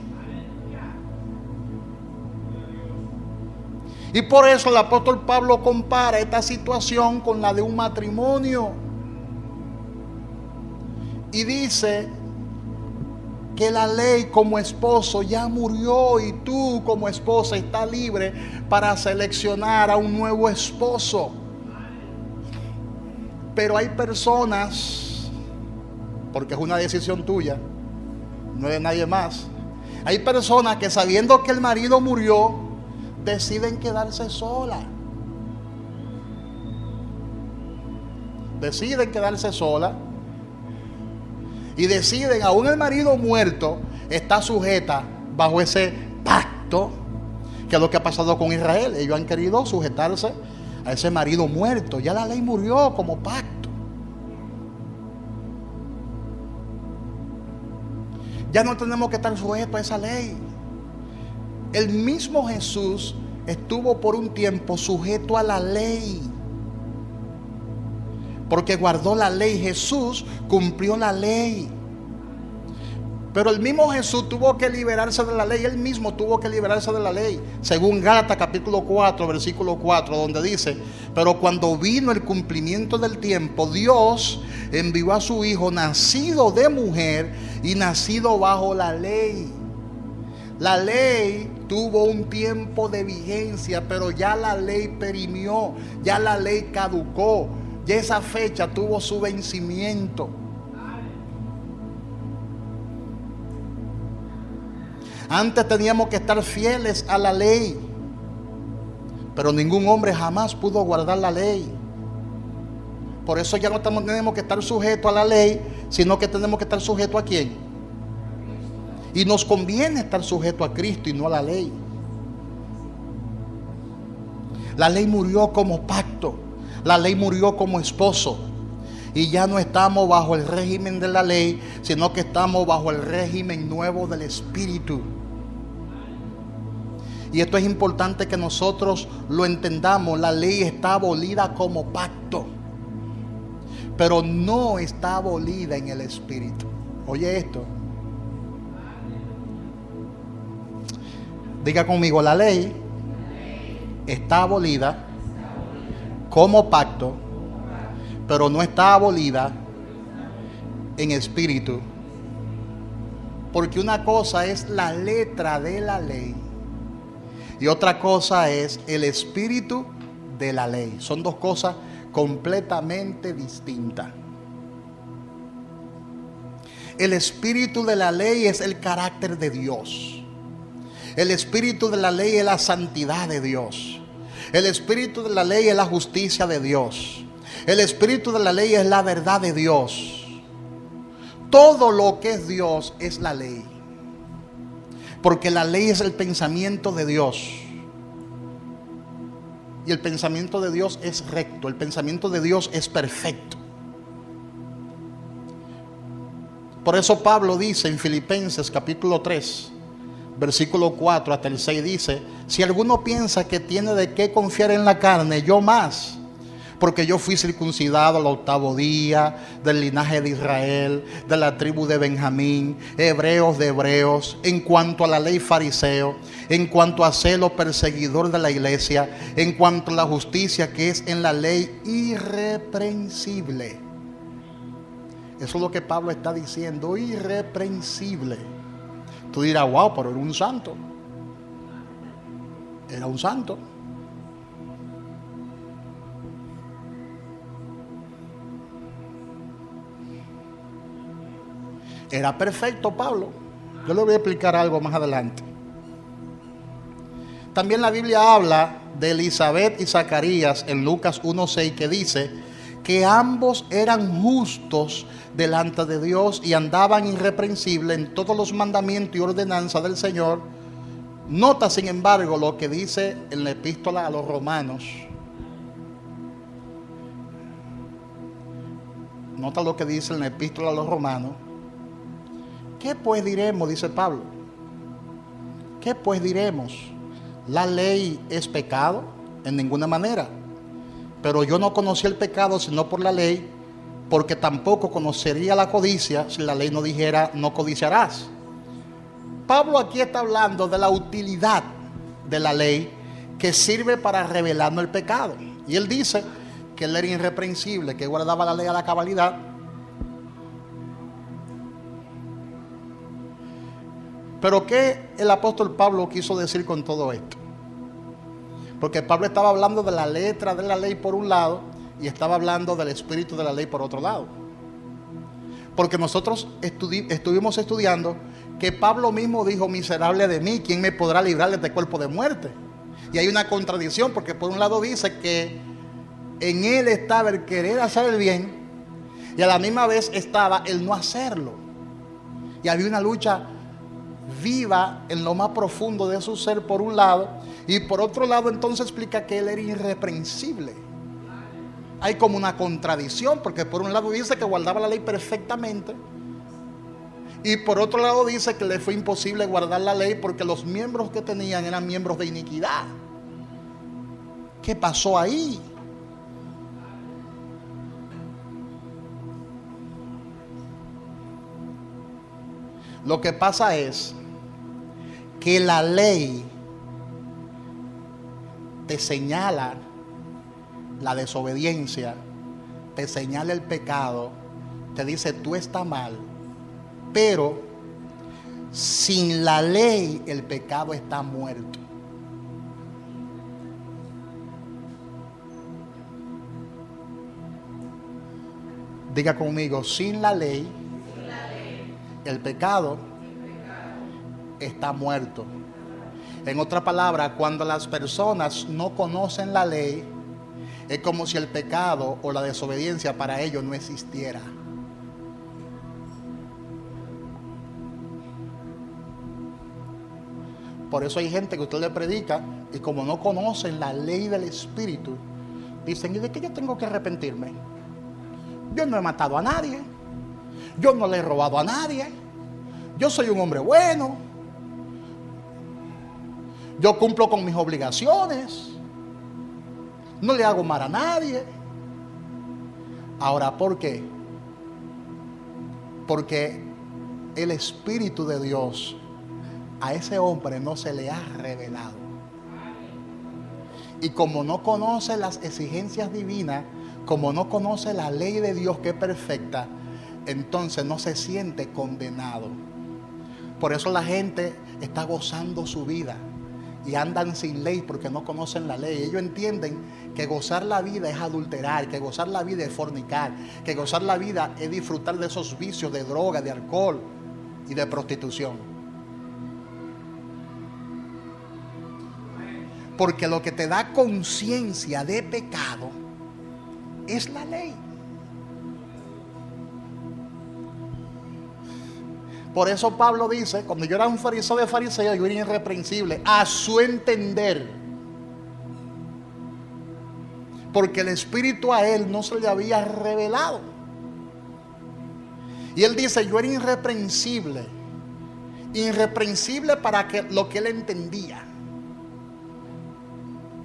Y por eso el apóstol Pablo compara esta situación con la de un matrimonio. Y dice que la ley como esposo ya murió y tú como esposa estás libre para seleccionar a un nuevo esposo. Pero hay personas, porque es una decisión tuya, no es de nadie más. Hay personas que sabiendo que el marido murió, deciden quedarse solas. Deciden quedarse solas. Y deciden, aún el marido muerto, está sujeta bajo ese pacto, que es lo que ha pasado con Israel. Ellos han querido sujetarse a ese marido muerto. Ya la ley murió como pacto. Ya no tenemos que estar sujetos a esa ley. El mismo Jesús estuvo por un tiempo sujeto a la ley, porque guardó la ley. Jesús cumplió la ley. Pero el mismo Jesús tuvo que liberarse de la ley. Él mismo tuvo que liberarse de la ley. Según Gálatas capítulo 4, versículo 4, donde dice: pero cuando vino el cumplimiento del tiempo, Dios envió a su Hijo, nacido de mujer y nacido bajo la ley. La ley tuvo un tiempo de vigencia, pero ya la ley perimió, ya la ley caducó. Ya esa fecha tuvo su vencimiento. Antes teníamos que estar fieles a la ley, pero ningún hombre jamás pudo guardar la ley. Por eso ya no tenemos que estar sujetos a la ley, sino que tenemos que estar sujetos ¿a quién? Y nos conviene estar sujetos a Cristo y no a la ley. La ley murió como pacto. La ley murió como esposo. Y ya no estamos bajo el régimen de la ley, sino que estamos bajo el régimen nuevo del Espíritu. Y esto es importante que nosotros lo entendamos. La ley está abolida como pacto, pero no está abolida en el Espíritu. Oye esto. Diga conmigo: la ley está abolida como pacto, pero no está abolida en espíritu. Porque una cosa es la letra de la ley y otra cosa es el espíritu de la ley. Son dos cosas completamente distintas. El espíritu de la ley es el carácter de Dios. El espíritu de la ley es la santidad de Dios. El espíritu de la ley es la justicia de Dios. El espíritu de la ley es la verdad de Dios. Todo lo que es Dios es la ley, porque la ley es el pensamiento de Dios. Y el pensamiento de Dios es recto. El pensamiento de Dios es perfecto. Por eso Pablo dice en Filipenses capítulo 3, versículo 4 hasta el 6, dice: si alguno piensa que tiene de qué confiar en la carne, yo más, porque yo fui circuncidado al 8º día, del linaje de Israel, de la tribu de Benjamín, hebreos de hebreos, en cuanto a la ley fariseo, en cuanto a celo perseguidor de la iglesia, en cuanto a la justicia que es en la ley, irreprensible. Eso es lo que Pablo está diciendo, irreprensible. Tú dirás: wow, pero era un santo. Era un santo. Era perfecto Pablo. Yo le voy a explicar algo más adelante. También la Biblia habla de Elizabeth y Zacarías en Lucas 1:6, que dice que ambos eran justos delante de Dios y andaban irreprensibles en todos los mandamientos y ordenanzas del Señor. Nota, sin embargo, lo que dice en la epístola a los Romanos. Nota lo que dice en la epístola a los Romanos. ¿Qué pues diremos? Dice Pablo. ¿Qué pues diremos? ¿La ley es pecado? En ninguna manera. Pero yo no conocí el pecado sino por la ley, porque tampoco conocería la codicia si la ley no dijera: no codiciarás. Pablo aquí está hablando de la utilidad de la ley que sirve para revelarnos el pecado. Y él dice que él era irreprensible, que guardaba la ley a la cabalidad. Pero ¿qué el apóstol Pablo quiso decir con todo esto? Porque Pablo estaba hablando de la letra de la ley por un lado y estaba hablando del espíritu de la ley por otro lado. Porque nosotros estuvimos estudiando que Pablo mismo dijo: miserable de mí, ¿quién me podrá librar de este cuerpo de muerte? Y hay una contradicción, porque por un lado dice que en él estaba el querer hacer el bien y a la misma vez estaba el no hacerlo. Y había una lucha viva en lo más profundo de su ser por un lado, y por otro lado entonces explica que él era irreprensible. Hay como una contradicción, porque por un lado dice que guardaba la ley perfectamente y por otro lado dice que le fue imposible guardar la ley porque los miembros que tenían eran miembros de iniquidad. ¿Qué pasó ahí? Lo que pasa es que la ley te señala la desobediencia, te señala el pecado, te dice tú estás mal, pero sin la ley el pecado está muerto. Diga conmigo: sin la ley el pecado está muerto. En otra palabra, cuando las personas no conocen la ley, es como si el pecado o la desobediencia para ellos no existiera. Por eso hay gente que usted le predica y como no conocen la ley del Espíritu, dicen: ¿y de qué yo tengo que arrepentirme? Yo no he matado a nadie, yo no le he robado a nadie, yo soy un hombre bueno, yo cumplo con mis obligaciones, no le hago mal a nadie. Ahora, ¿por qué? Porque el Espíritu de Dios a ese hombre no se le ha revelado. Y como no conoce las exigencias divinas, como no conoce la ley de Dios que es perfecta, entonces no se siente condenado. Por eso la gente está gozando su vida y andan sin ley porque no conocen la ley. Ellos entienden que gozar la vida es adulterar, que gozar la vida es fornicar, que gozar la vida es disfrutar de esos vicios de droga, de alcohol y de prostitución. Porque lo que te da conciencia de pecado es la ley. Por eso Pablo dice: cuando yo era un fariseo de fariseo, yo era irreprensible a su entender, porque el Espíritu a él no se le había revelado. Y él dice: yo era irreprensible para que lo que él entendía.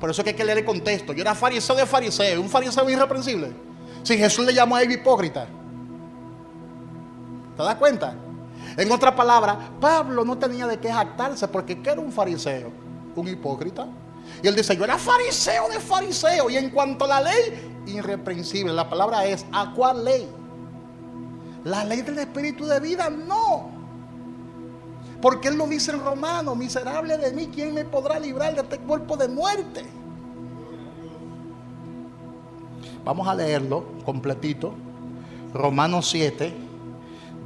Por eso es que hay que leer el contexto. Yo era fariseo de fariseo, un fariseo irreprensible. Si Jesús le llamó a él hipócrita, ¿te das cuenta? En otras palabras, Pablo no tenía de qué jactarse, porque ¿qué era un fariseo? Un hipócrita. Y él dice: yo era fariseo de fariseo, y en cuanto a la ley, irreprensible. La palabra es: ¿a cuál ley? La ley del Espíritu de vida, no. Porque él lo dice en Romanos: miserable de mí, ¿quién me podrá librar de este cuerpo de muerte? Vamos a leerlo completito. Romanos 7,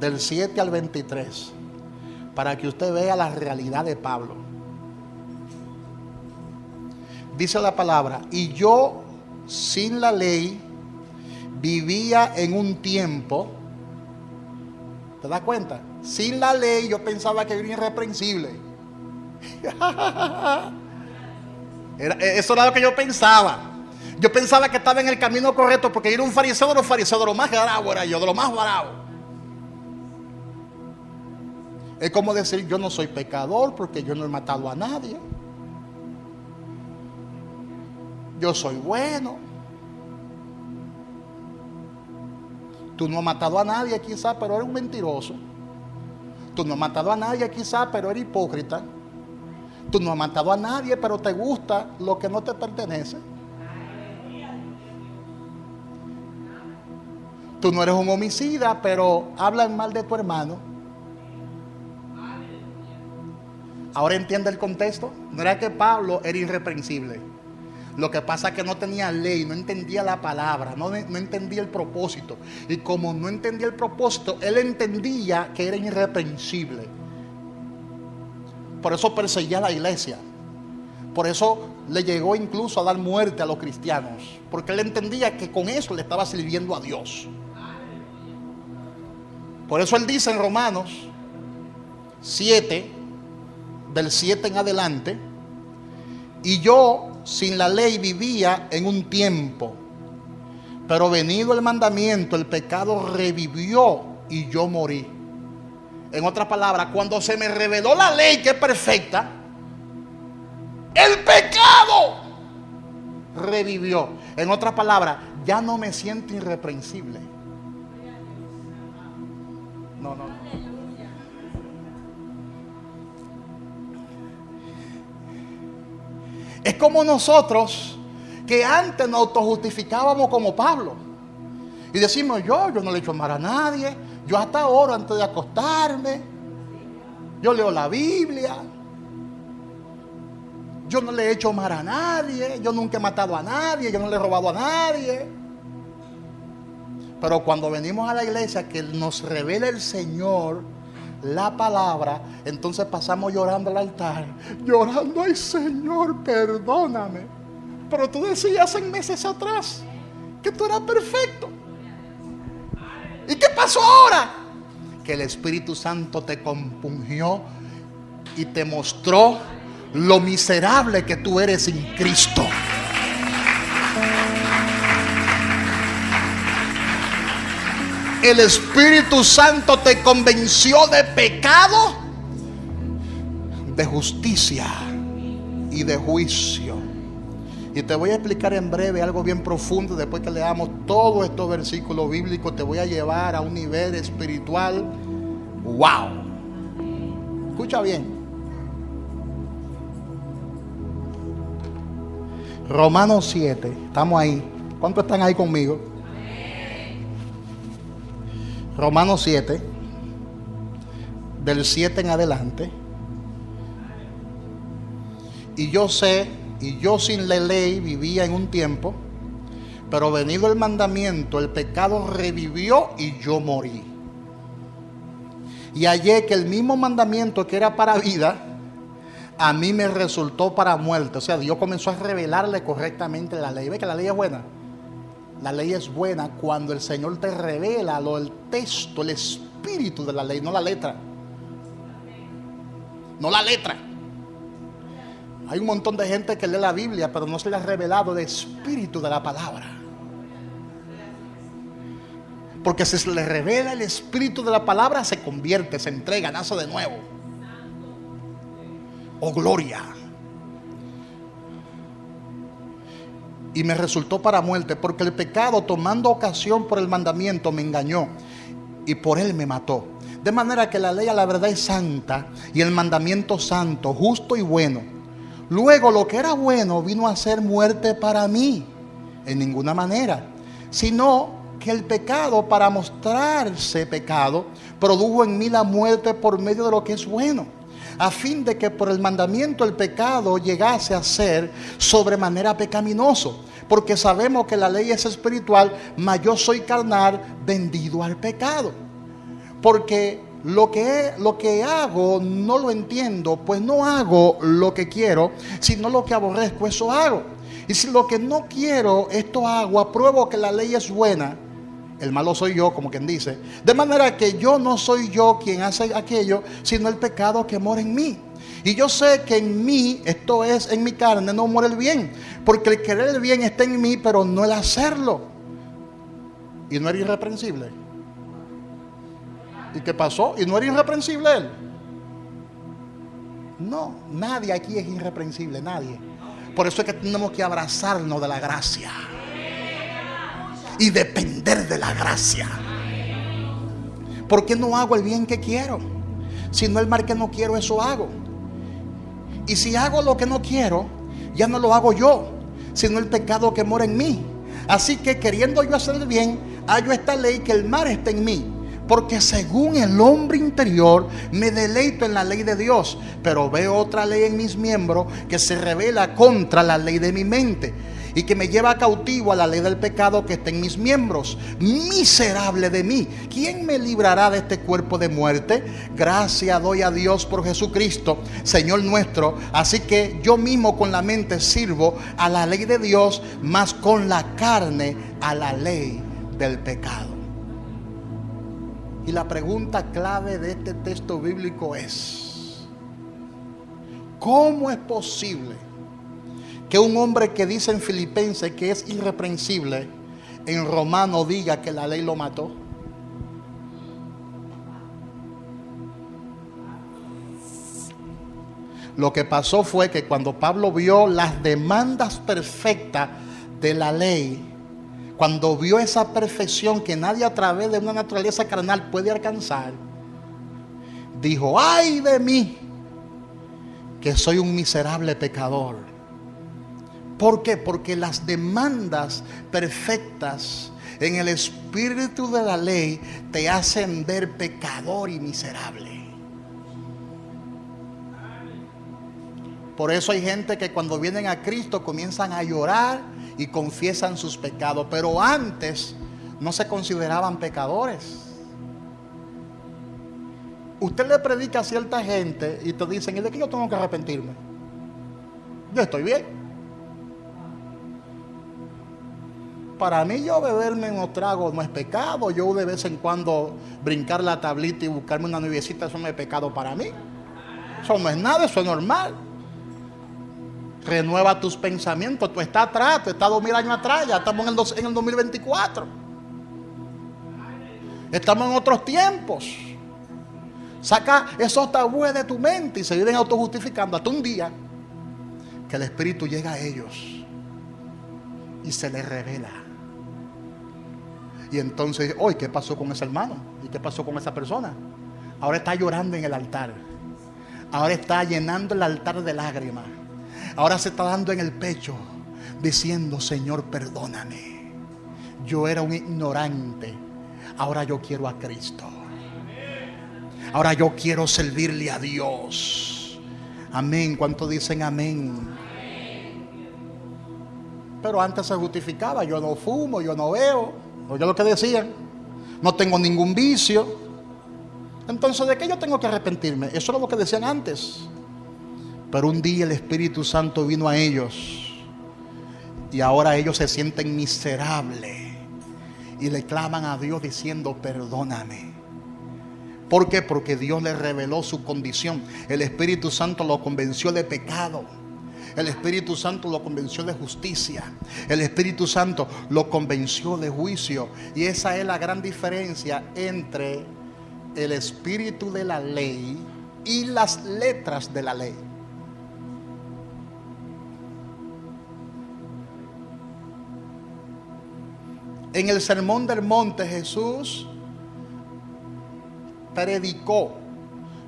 del 7 al 23, para que usted vea la realidad de Pablo. Dice la palabra: y yo sin la ley vivía en un tiempo. ¿Te das cuenta? Sin la ley yo pensaba que era irreprensible. Eso era lo que yo pensaba. Yo pensaba que estaba en el camino correcto, porque era un fariseo de los fariseos, de lo más bravo era yo, de lo más bravo. Es como decir: yo no soy pecador porque yo no he matado a nadie. Yo soy bueno. Tú no has matado a nadie quizás, pero eres un mentiroso. Tú no has matado a nadie quizás, pero eres hipócrita. Tú no has matado a nadie, pero te gusta lo que no te pertenece. Tú no eres un homicida, pero hablan mal de tu hermano. Ahora entiende el contexto. No era que Pablo era irreprensible. Lo que pasa es que no tenía ley, no entendía la palabra, no entendía el propósito. Y como no entendía el propósito, él entendía que era irreprensible. Por eso perseguía a la iglesia. Por eso le llegó incluso a dar muerte a los cristianos. Porque él entendía que con eso le estaba sirviendo a Dios. Por eso él dice en Romanos 7, del 7 en adelante: y yo sin la ley vivía en un tiempo, pero venido el mandamiento, el pecado revivió y yo morí. En otras palabras, cuando se me reveló la ley que es perfecta, el pecado revivió. En otras palabras, ya no me siento irreprensible. No. Es como nosotros que antes nos autojustificábamos como Pablo y decimos: yo no le echo mal a nadie, yo hasta oro antes de acostarme, yo leo la Biblia, yo no le he hecho mal a nadie, yo nunca he matado a nadie, yo no le he robado a nadie. Pero cuando venimos a la iglesia, que nos revela el Señor la palabra, entonces pasamos llorando al altar, llorando: ay Señor, perdóname, pero tú decías en meses atrás que tú eras perfecto. ¿Y qué pasó ahora? Que el Espíritu Santo te compungió y te mostró lo miserable que tú eres sin Cristo. El Espíritu Santo te convenció de pecado, de justicia y de juicio. Y te voy a explicar en breve algo bien profundo. Después que leamos todos estos versículos bíblicos, te voy a llevar a un nivel espiritual. ¡Wow! Escucha bien. Romanos 7. Estamos ahí. ¿Cuántos están ahí conmigo? Romanos 7, del 7 en adelante. Y yo sin la ley vivía en un tiempo, pero venido el mandamiento, el pecado revivió y yo morí. Y hallé que el mismo mandamiento que era para vida, a mí me resultó para muerte. O sea, Dios comenzó a revelarle correctamente la ley. ¿Ve que la ley es buena? La ley es buena cuando el Señor te revela el texto, el espíritu de la ley, no la letra. No la letra. Hay un montón de gente que lee la Biblia, pero no se le ha revelado el espíritu de la palabra. Porque si se le revela el espíritu de la palabra, se convierte, se entrega, nace de nuevo. Oh, gloria. Y me resultó para muerte, porque el pecado, tomando ocasión por el mandamiento, me engañó y por él me mató. De manera que la ley a la verdad es santa y el mandamiento santo, justo y bueno. Luego lo que era bueno vino a ser muerte para mí, en ninguna manera, sino que el pecado, para mostrarse pecado, produjo en mí la muerte por medio de lo que es bueno, a fin de que por el mandamiento el pecado llegase a ser sobremanera pecaminoso. Porque sabemos que la ley es espiritual, mas yo soy carnal, vendido al pecado. Porque lo que hago no lo entiendo, pues no hago lo que quiero, sino lo que aborrezco, eso hago. Y si lo que no quiero, esto hago, apruebo que la ley es buena, el malo soy yo, como quien dice. De manera que yo no soy yo quien hace aquello, sino el pecado que mora en mí. Y yo sé que en mí, esto es, en mi carne, no mora el bien. Porque el querer el bien está en mí, pero no el hacerlo. Y no era irreprensible. ¿Y qué pasó? ¿Y no era irreprensible él? No, nadie aquí es irreprensible, nadie. Por eso es que tenemos que abrazarnos de la gracia y depender de la gracia. ¿Por qué no hago el bien que quiero? Si no el mal que no quiero, eso hago. Y si hago lo que no quiero, ya no lo hago yo, sino el pecado que mora en mí. Así que queriendo yo hacer el bien, hallo esta ley, que el mal está en mí. Porque según el hombre interior me deleito en la ley de Dios, pero veo otra ley en mis miembros que se revela contra la ley de mi mente y que me lleva cautivo a la ley del pecado que está en mis miembros. Miserable de mí, ¿quién me librará de este cuerpo de muerte? Gracias doy a Dios por Jesucristo, Señor nuestro. Así que yo mismo con la mente sirvo a la ley de Dios, mas con la carne a la ley del pecado. Y la pregunta clave de este texto bíblico es: ¿cómo es posible que un hombre que dice en Filipenses que es irreprensible, en Romano diga que la ley lo mató? Lo que pasó fue que cuando Pablo vio las demandas perfectas de la ley, cuando vio esa perfección que nadie a través de una naturaleza carnal puede alcanzar, dijo: ¡ay de mí, que soy un miserable pecador! ¿Por qué? Porque las demandas perfectas en el espíritu de la ley te hacen ver pecador y miserable. Por eso hay gente que cuando vienen a Cristo comienzan a llorar y confiesan sus pecados, pero antes no se consideraban pecadores. Usted le predica a cierta gente y te dicen: ¿y de qué yo tengo que arrepentirme? Yo estoy bien. Para mí, yo beberme unos tragos no es pecado. Yo de vez en cuando brincar la tablita y buscarme una nuevecita, eso no es pecado para mí. Eso no es nada, eso es normal. Renueva tus pensamientos. Tú estás atrás, tú estás 2000 años atrás. Ya estamos en el 2024. Estamos en otros tiempos. Saca esos tabúes de tu mente y se viven autojustificando hasta un día que el Espíritu llega a ellos y se les revela. Y entonces, hoy, ¿qué pasó con ese hermano? ¿Y qué pasó con esa persona? Ahora está llorando en el altar. Ahora está llenando el altar de lágrimas. Ahora se está dando en el pecho, diciendo: Señor, perdóname. Yo era un ignorante. Ahora yo quiero a Cristo. Ahora yo quiero servirle a Dios. Amén. ¿Cuántos dicen amén? Pero antes se justificaba: yo no fumo, yo no veo. Oye lo que decían: no tengo ningún vicio. Entonces, ¿de qué yo tengo que arrepentirme? Eso era lo que decían antes. Pero un día el Espíritu Santo vino a ellos y ahora ellos se sienten miserables y le claman a Dios diciendo: perdóname. ¿Por qué? Porque Dios les reveló su condición. El Espíritu Santo lo convenció de pecado. El Espíritu Santo lo convenció de justicia. El Espíritu Santo lo convenció de juicio. Y esa es la gran diferencia entre el espíritu de la ley y las letras de la ley. En el Sermón del Monte, Jesús predicó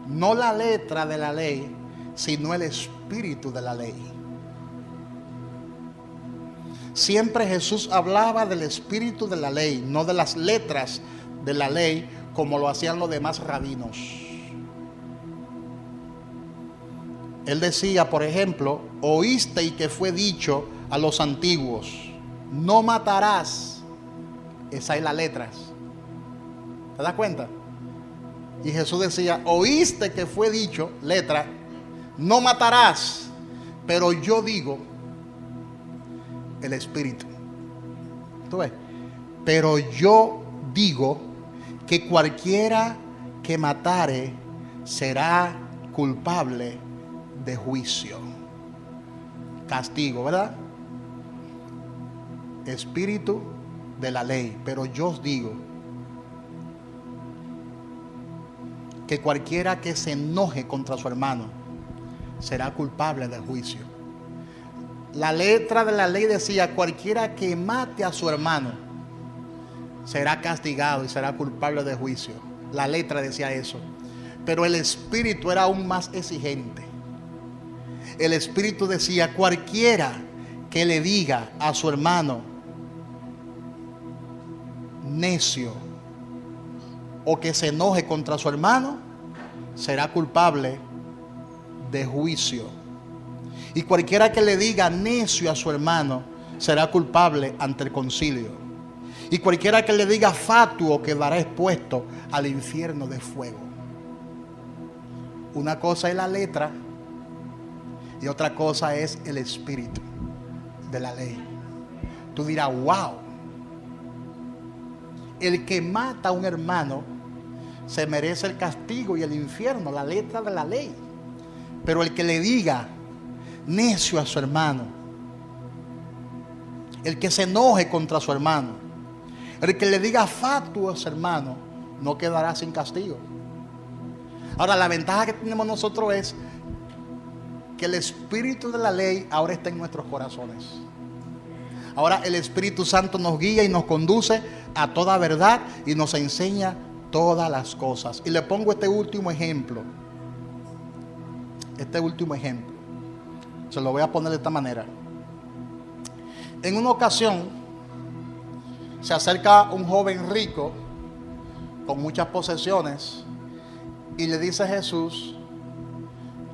no la letra de la ley, sino el espíritu de la ley. Siempre Jesús hablaba del espíritu de la ley, no de las letras de la ley, como lo hacían los demás rabinos. Él decía, por ejemplo: oísteis que fue dicho a los antiguos: no matarás. Esa es la letra. ¿Te das cuenta? Y Jesús decía: oíste que fue dicho, letra, no matarás. Pero yo digo, el espíritu. ¿Tú ves? Pero yo digo que cualquiera que matare será culpable de juicio. Castigo, ¿verdad? Espíritu de la ley. Pero yo os digo que cualquiera que se enoje contra su hermano será culpable de juicio. La letra de la ley decía: cualquiera que mate a su hermano será castigado y será culpable de juicio. La letra decía eso. Pero el espíritu era aún más exigente. El espíritu decía: cualquiera que le diga a su hermano necio, o que se enoje contra su hermano será culpable de juicio. Y cualquiera que le diga necio a su hermano será culpable ante el concilio. Y cualquiera que le diga fatuo quedará expuesto al infierno de fuego. Una cosa es la letra y otra cosa es el espíritu de la ley. Tú dirás, wow, el que mata a un hermano se merece el castigo y el infierno, la letra de la ley. Pero el que le diga necio a su hermano, el que se enoje contra su hermano, el que le diga fatuo a su hermano, no quedará sin castigo. Ahora, la ventaja que tenemos nosotros es que el espíritu de la ley ahora está en nuestros corazones. Ahora el Espíritu Santo nos guía y nos conduce a toda verdad y nos enseña todas las cosas. Y le pongo este último ejemplo. Se lo voy a poner de esta manera. En una ocasión se acerca un joven rico con muchas posesiones y le dice a Jesús: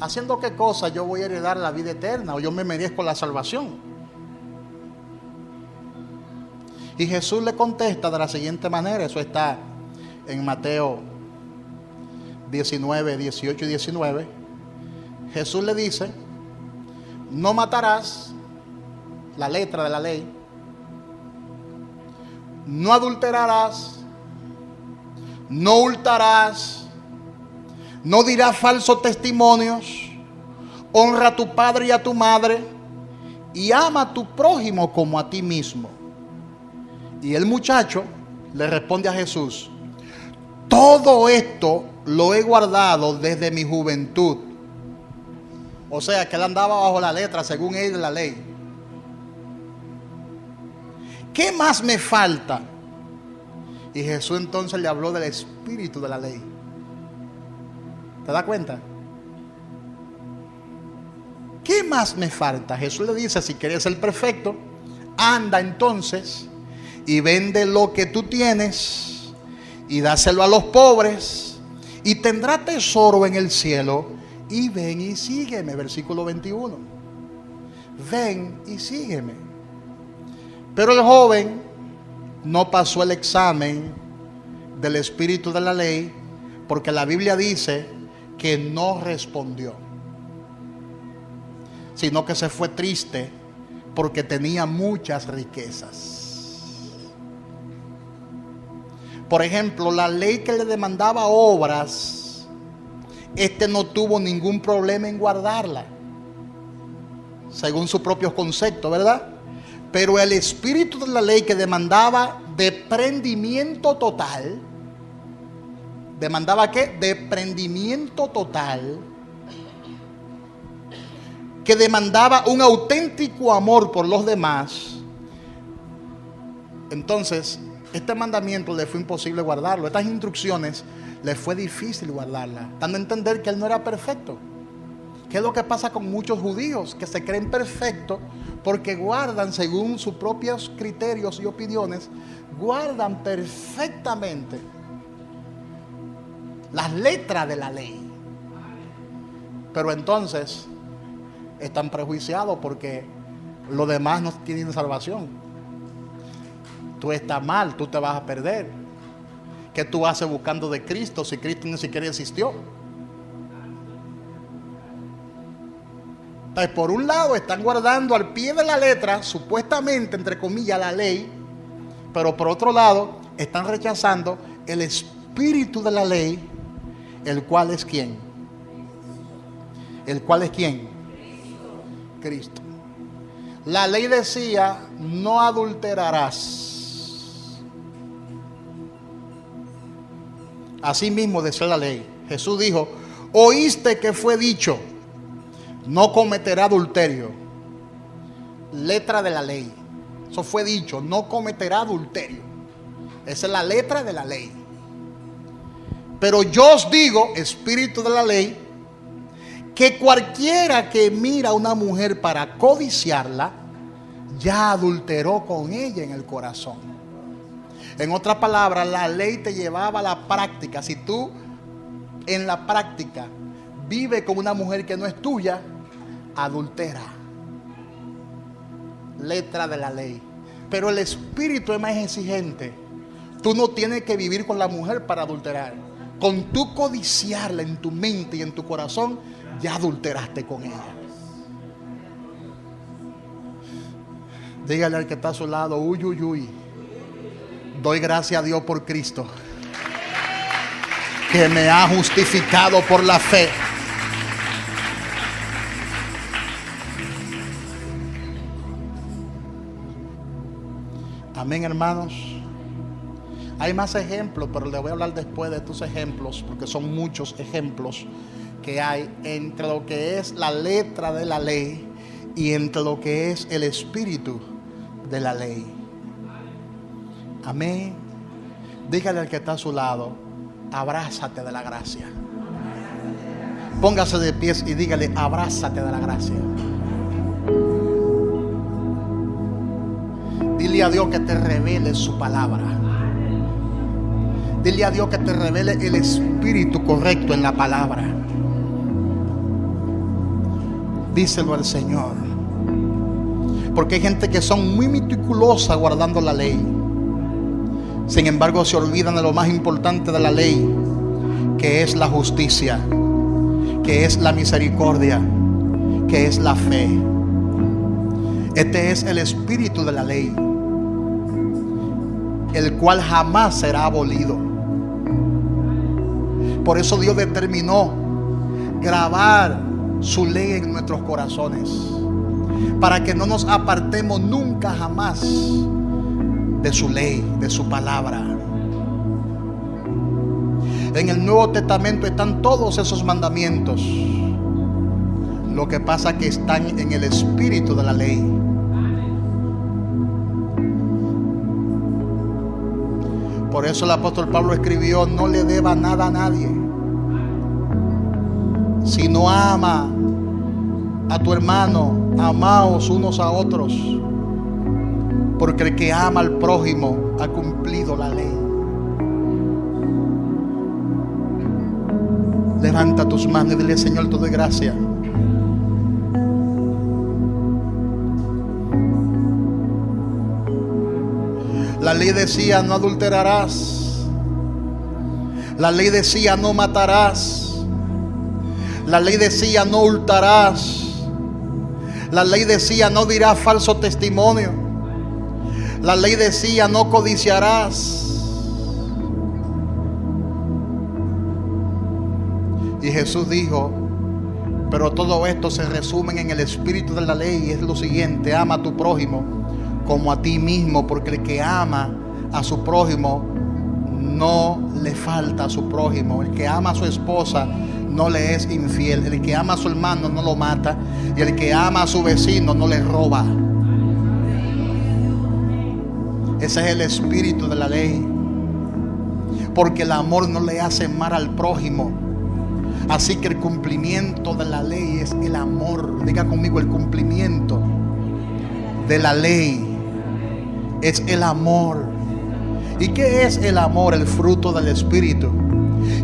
¿haciendo qué cosa yo voy a heredar la vida eterna o yo me merezco la salvación? Y Jesús le contesta de la siguiente manera. Eso está en Mateo 19, 18 y 19. Jesús le dice: no matarás, la letra de la ley. No adulterarás. No hurtarás. No dirás falsos testimonios. Honra a tu padre y a tu madre. Y ama a tu prójimo como a ti mismo. Y el muchacho le responde a Jesús: todo esto lo he guardado desde mi juventud. O sea que él andaba bajo la letra, según él, de la ley. ¿Qué más me falta? Y Jesús entonces le habló del espíritu de la ley. ¿Te das cuenta? ¿Qué más me falta? Jesús le dice: si quieres ser perfecto, anda entonces y vende lo que tú tienes y dáselo a los pobres y tendrá tesoro en el cielo, y ven y sígueme. Versículo 21. Ven y sígueme. Pero el joven no pasó el examen del espíritu de la ley, porque la Biblia dice que no respondió, sino que se fue triste porque tenía muchas riquezas. Por ejemplo, la ley que le demandaba obras, no tuvo ningún problema en guardarla, según sus propios conceptos, ¿verdad? Pero el espíritu de la ley que demandaba desprendimiento total, ¿demandaba qué? Desprendimiento total, que demandaba un auténtico amor por los demás. Entonces, este mandamiento le fue imposible guardarlo. Estas instrucciones le fue difícil guardarlas, dando a entender que él no era perfecto. ¿Qué es lo que pasa con muchos judíos que se creen perfectos porque guardan, según sus propios criterios y opiniones, guardan perfectamente las letras de la ley? Pero entonces están prejuiciados porque los demás no tienen salvación. Tú estás mal, tú te vas a perder. ¿Qué tú haces buscando de Cristo si Cristo ni siquiera existió? Entonces, por un lado están guardando al pie de la letra, supuestamente, entre comillas, la ley, pero por otro lado están rechazando el espíritu de la ley, el cual es ¿quién? ¿El cual es quién? Cristo. La ley decía: no adulterarás. Así mismo decía la ley. Jesús dijo: oíste que fue dicho, no cometerá adulterio. Letra de la ley. Eso fue dicho, no cometerá adulterio. Esa es la letra de la ley. Pero yo os digo, espíritu de la ley, que cualquiera que mira a una mujer para codiciarla, ya adulteró con ella en el corazón. En otras palabras, la ley te llevaba a la práctica. Si tú en la práctica vives con una mujer que no es tuya, adultera. Letra de la ley. Pero el espíritu es más exigente. Tú no tienes que vivir con la mujer para adulterar. Con tú codiciarla en tu mente y en tu corazón, ya adulteraste con ella. Dígale al que está a su lado, uy, uy, uy. Doy gracias a Dios por Cristo, que me ha justificado por la fe. Amén, hermanos. Hay más ejemplos, pero les voy a hablar después de estos ejemplos, porque son muchos ejemplos que hay entre lo que es la letra de la ley y entre lo que es el espíritu de la ley. Amén. Dígale al que está a su lado, abrázate de la gracia. Póngase de pies y dígale, abrázate de la gracia. Dile a Dios que te revele su palabra. Dile a Dios que te revele el espíritu correcto en la palabra. Díselo al Señor. Porque hay gente que son muy meticulosa guardando la ley. Sin embargo, se olvidan de lo más importante de la ley, que es la justicia, que es la misericordia, que es la fe. Este es el espíritu de la ley, el cual jamás será abolido. Por eso Dios determinó grabar su ley en nuestros corazones, para que no nos apartemos nunca jamás de su ley, de su palabra. En el Nuevo Testamento están todos esos mandamientos. Lo que pasa es que están en el espíritu de la ley. Por eso el apóstol Pablo escribió: no le deba nada a nadie, sino ama a tu hermano, amaos unos a otros, porque el que ama al prójimo ha cumplido la ley. Levanta tus manos y dile: Señor, te doy gracias. La ley decía: no adulterarás. La ley decía: no matarás. La ley decía: no hurtarás. La ley decía: no dirás falso testimonio. La ley decía: no codiciarás. Y Jesús dijo: pero todo esto se resume en el espíritu de la ley, y es lo siguiente: ama a tu prójimo como a ti mismo, porque el que ama a su prójimo no le falta a su prójimo. El que ama a su esposa no le es infiel. El que ama a su hermano no lo mata, y el que ama a su vecino no le roba. Ese es el espíritu de la ley, porque el amor no le hace mal al prójimo. Así que el cumplimiento de la ley es el amor. Diga conmigo: el cumplimiento de la ley es el amor. ¿Y qué es el amor? El fruto del Espíritu.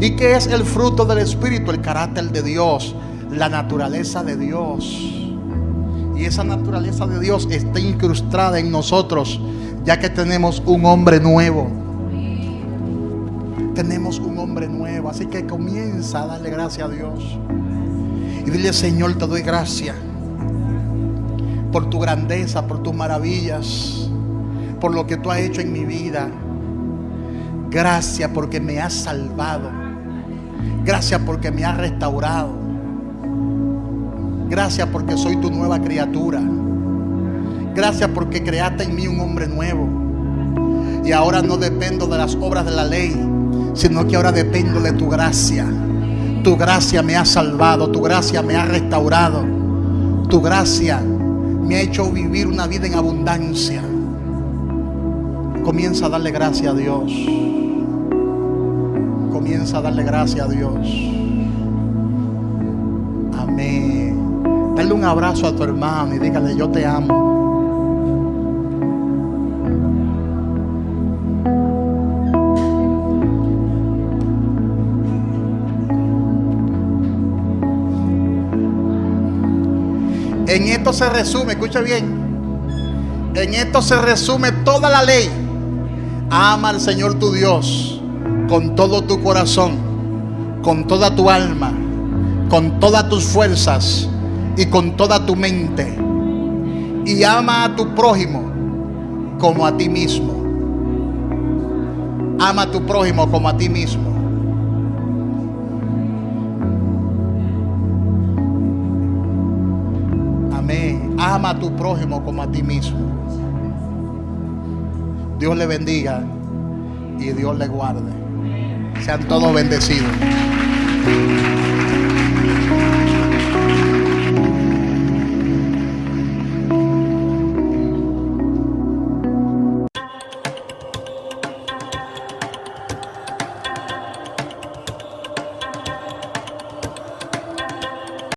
¿Y qué es el fruto del Espíritu? El carácter de Dios, la naturaleza de Dios. Y esa naturaleza de Dios está incrustada en nosotros, ya que tenemos un hombre nuevo. Tenemos un hombre nuevo. Así que comienza a darle gracias a Dios y dile: Señor, te doy gracias por tu grandeza, por tus maravillas, por lo que tú has hecho en mi vida. Gracias porque me has salvado. Gracias porque me has restaurado. Gracias porque soy tu nueva criatura. Gracias porque creaste en mí un hombre nuevo. Y ahora no dependo de las obras de la ley, sino que ahora dependo de tu gracia. Tu gracia me ha salvado. Tu gracia me ha restaurado. Tu gracia me ha hecho vivir una vida en abundancia. Comienza a darle gracias a Dios. Comienza a darle gracias a Dios. Amén. Dale un abrazo a tu hermano y dígale: yo te amo. En esto se resume, escucha bien, en esto se resume toda la ley. Ama al Señor tu Dios con todo tu corazón, con toda tu alma, con todas tus fuerzas y con toda tu mente. Y ama a tu prójimo como a ti mismo. Ama a tu prójimo como a ti mismo. Amén. Ama a tu prójimo como a ti mismo. Dios le bendiga y Dios le guarde. Sean todos bendecidos.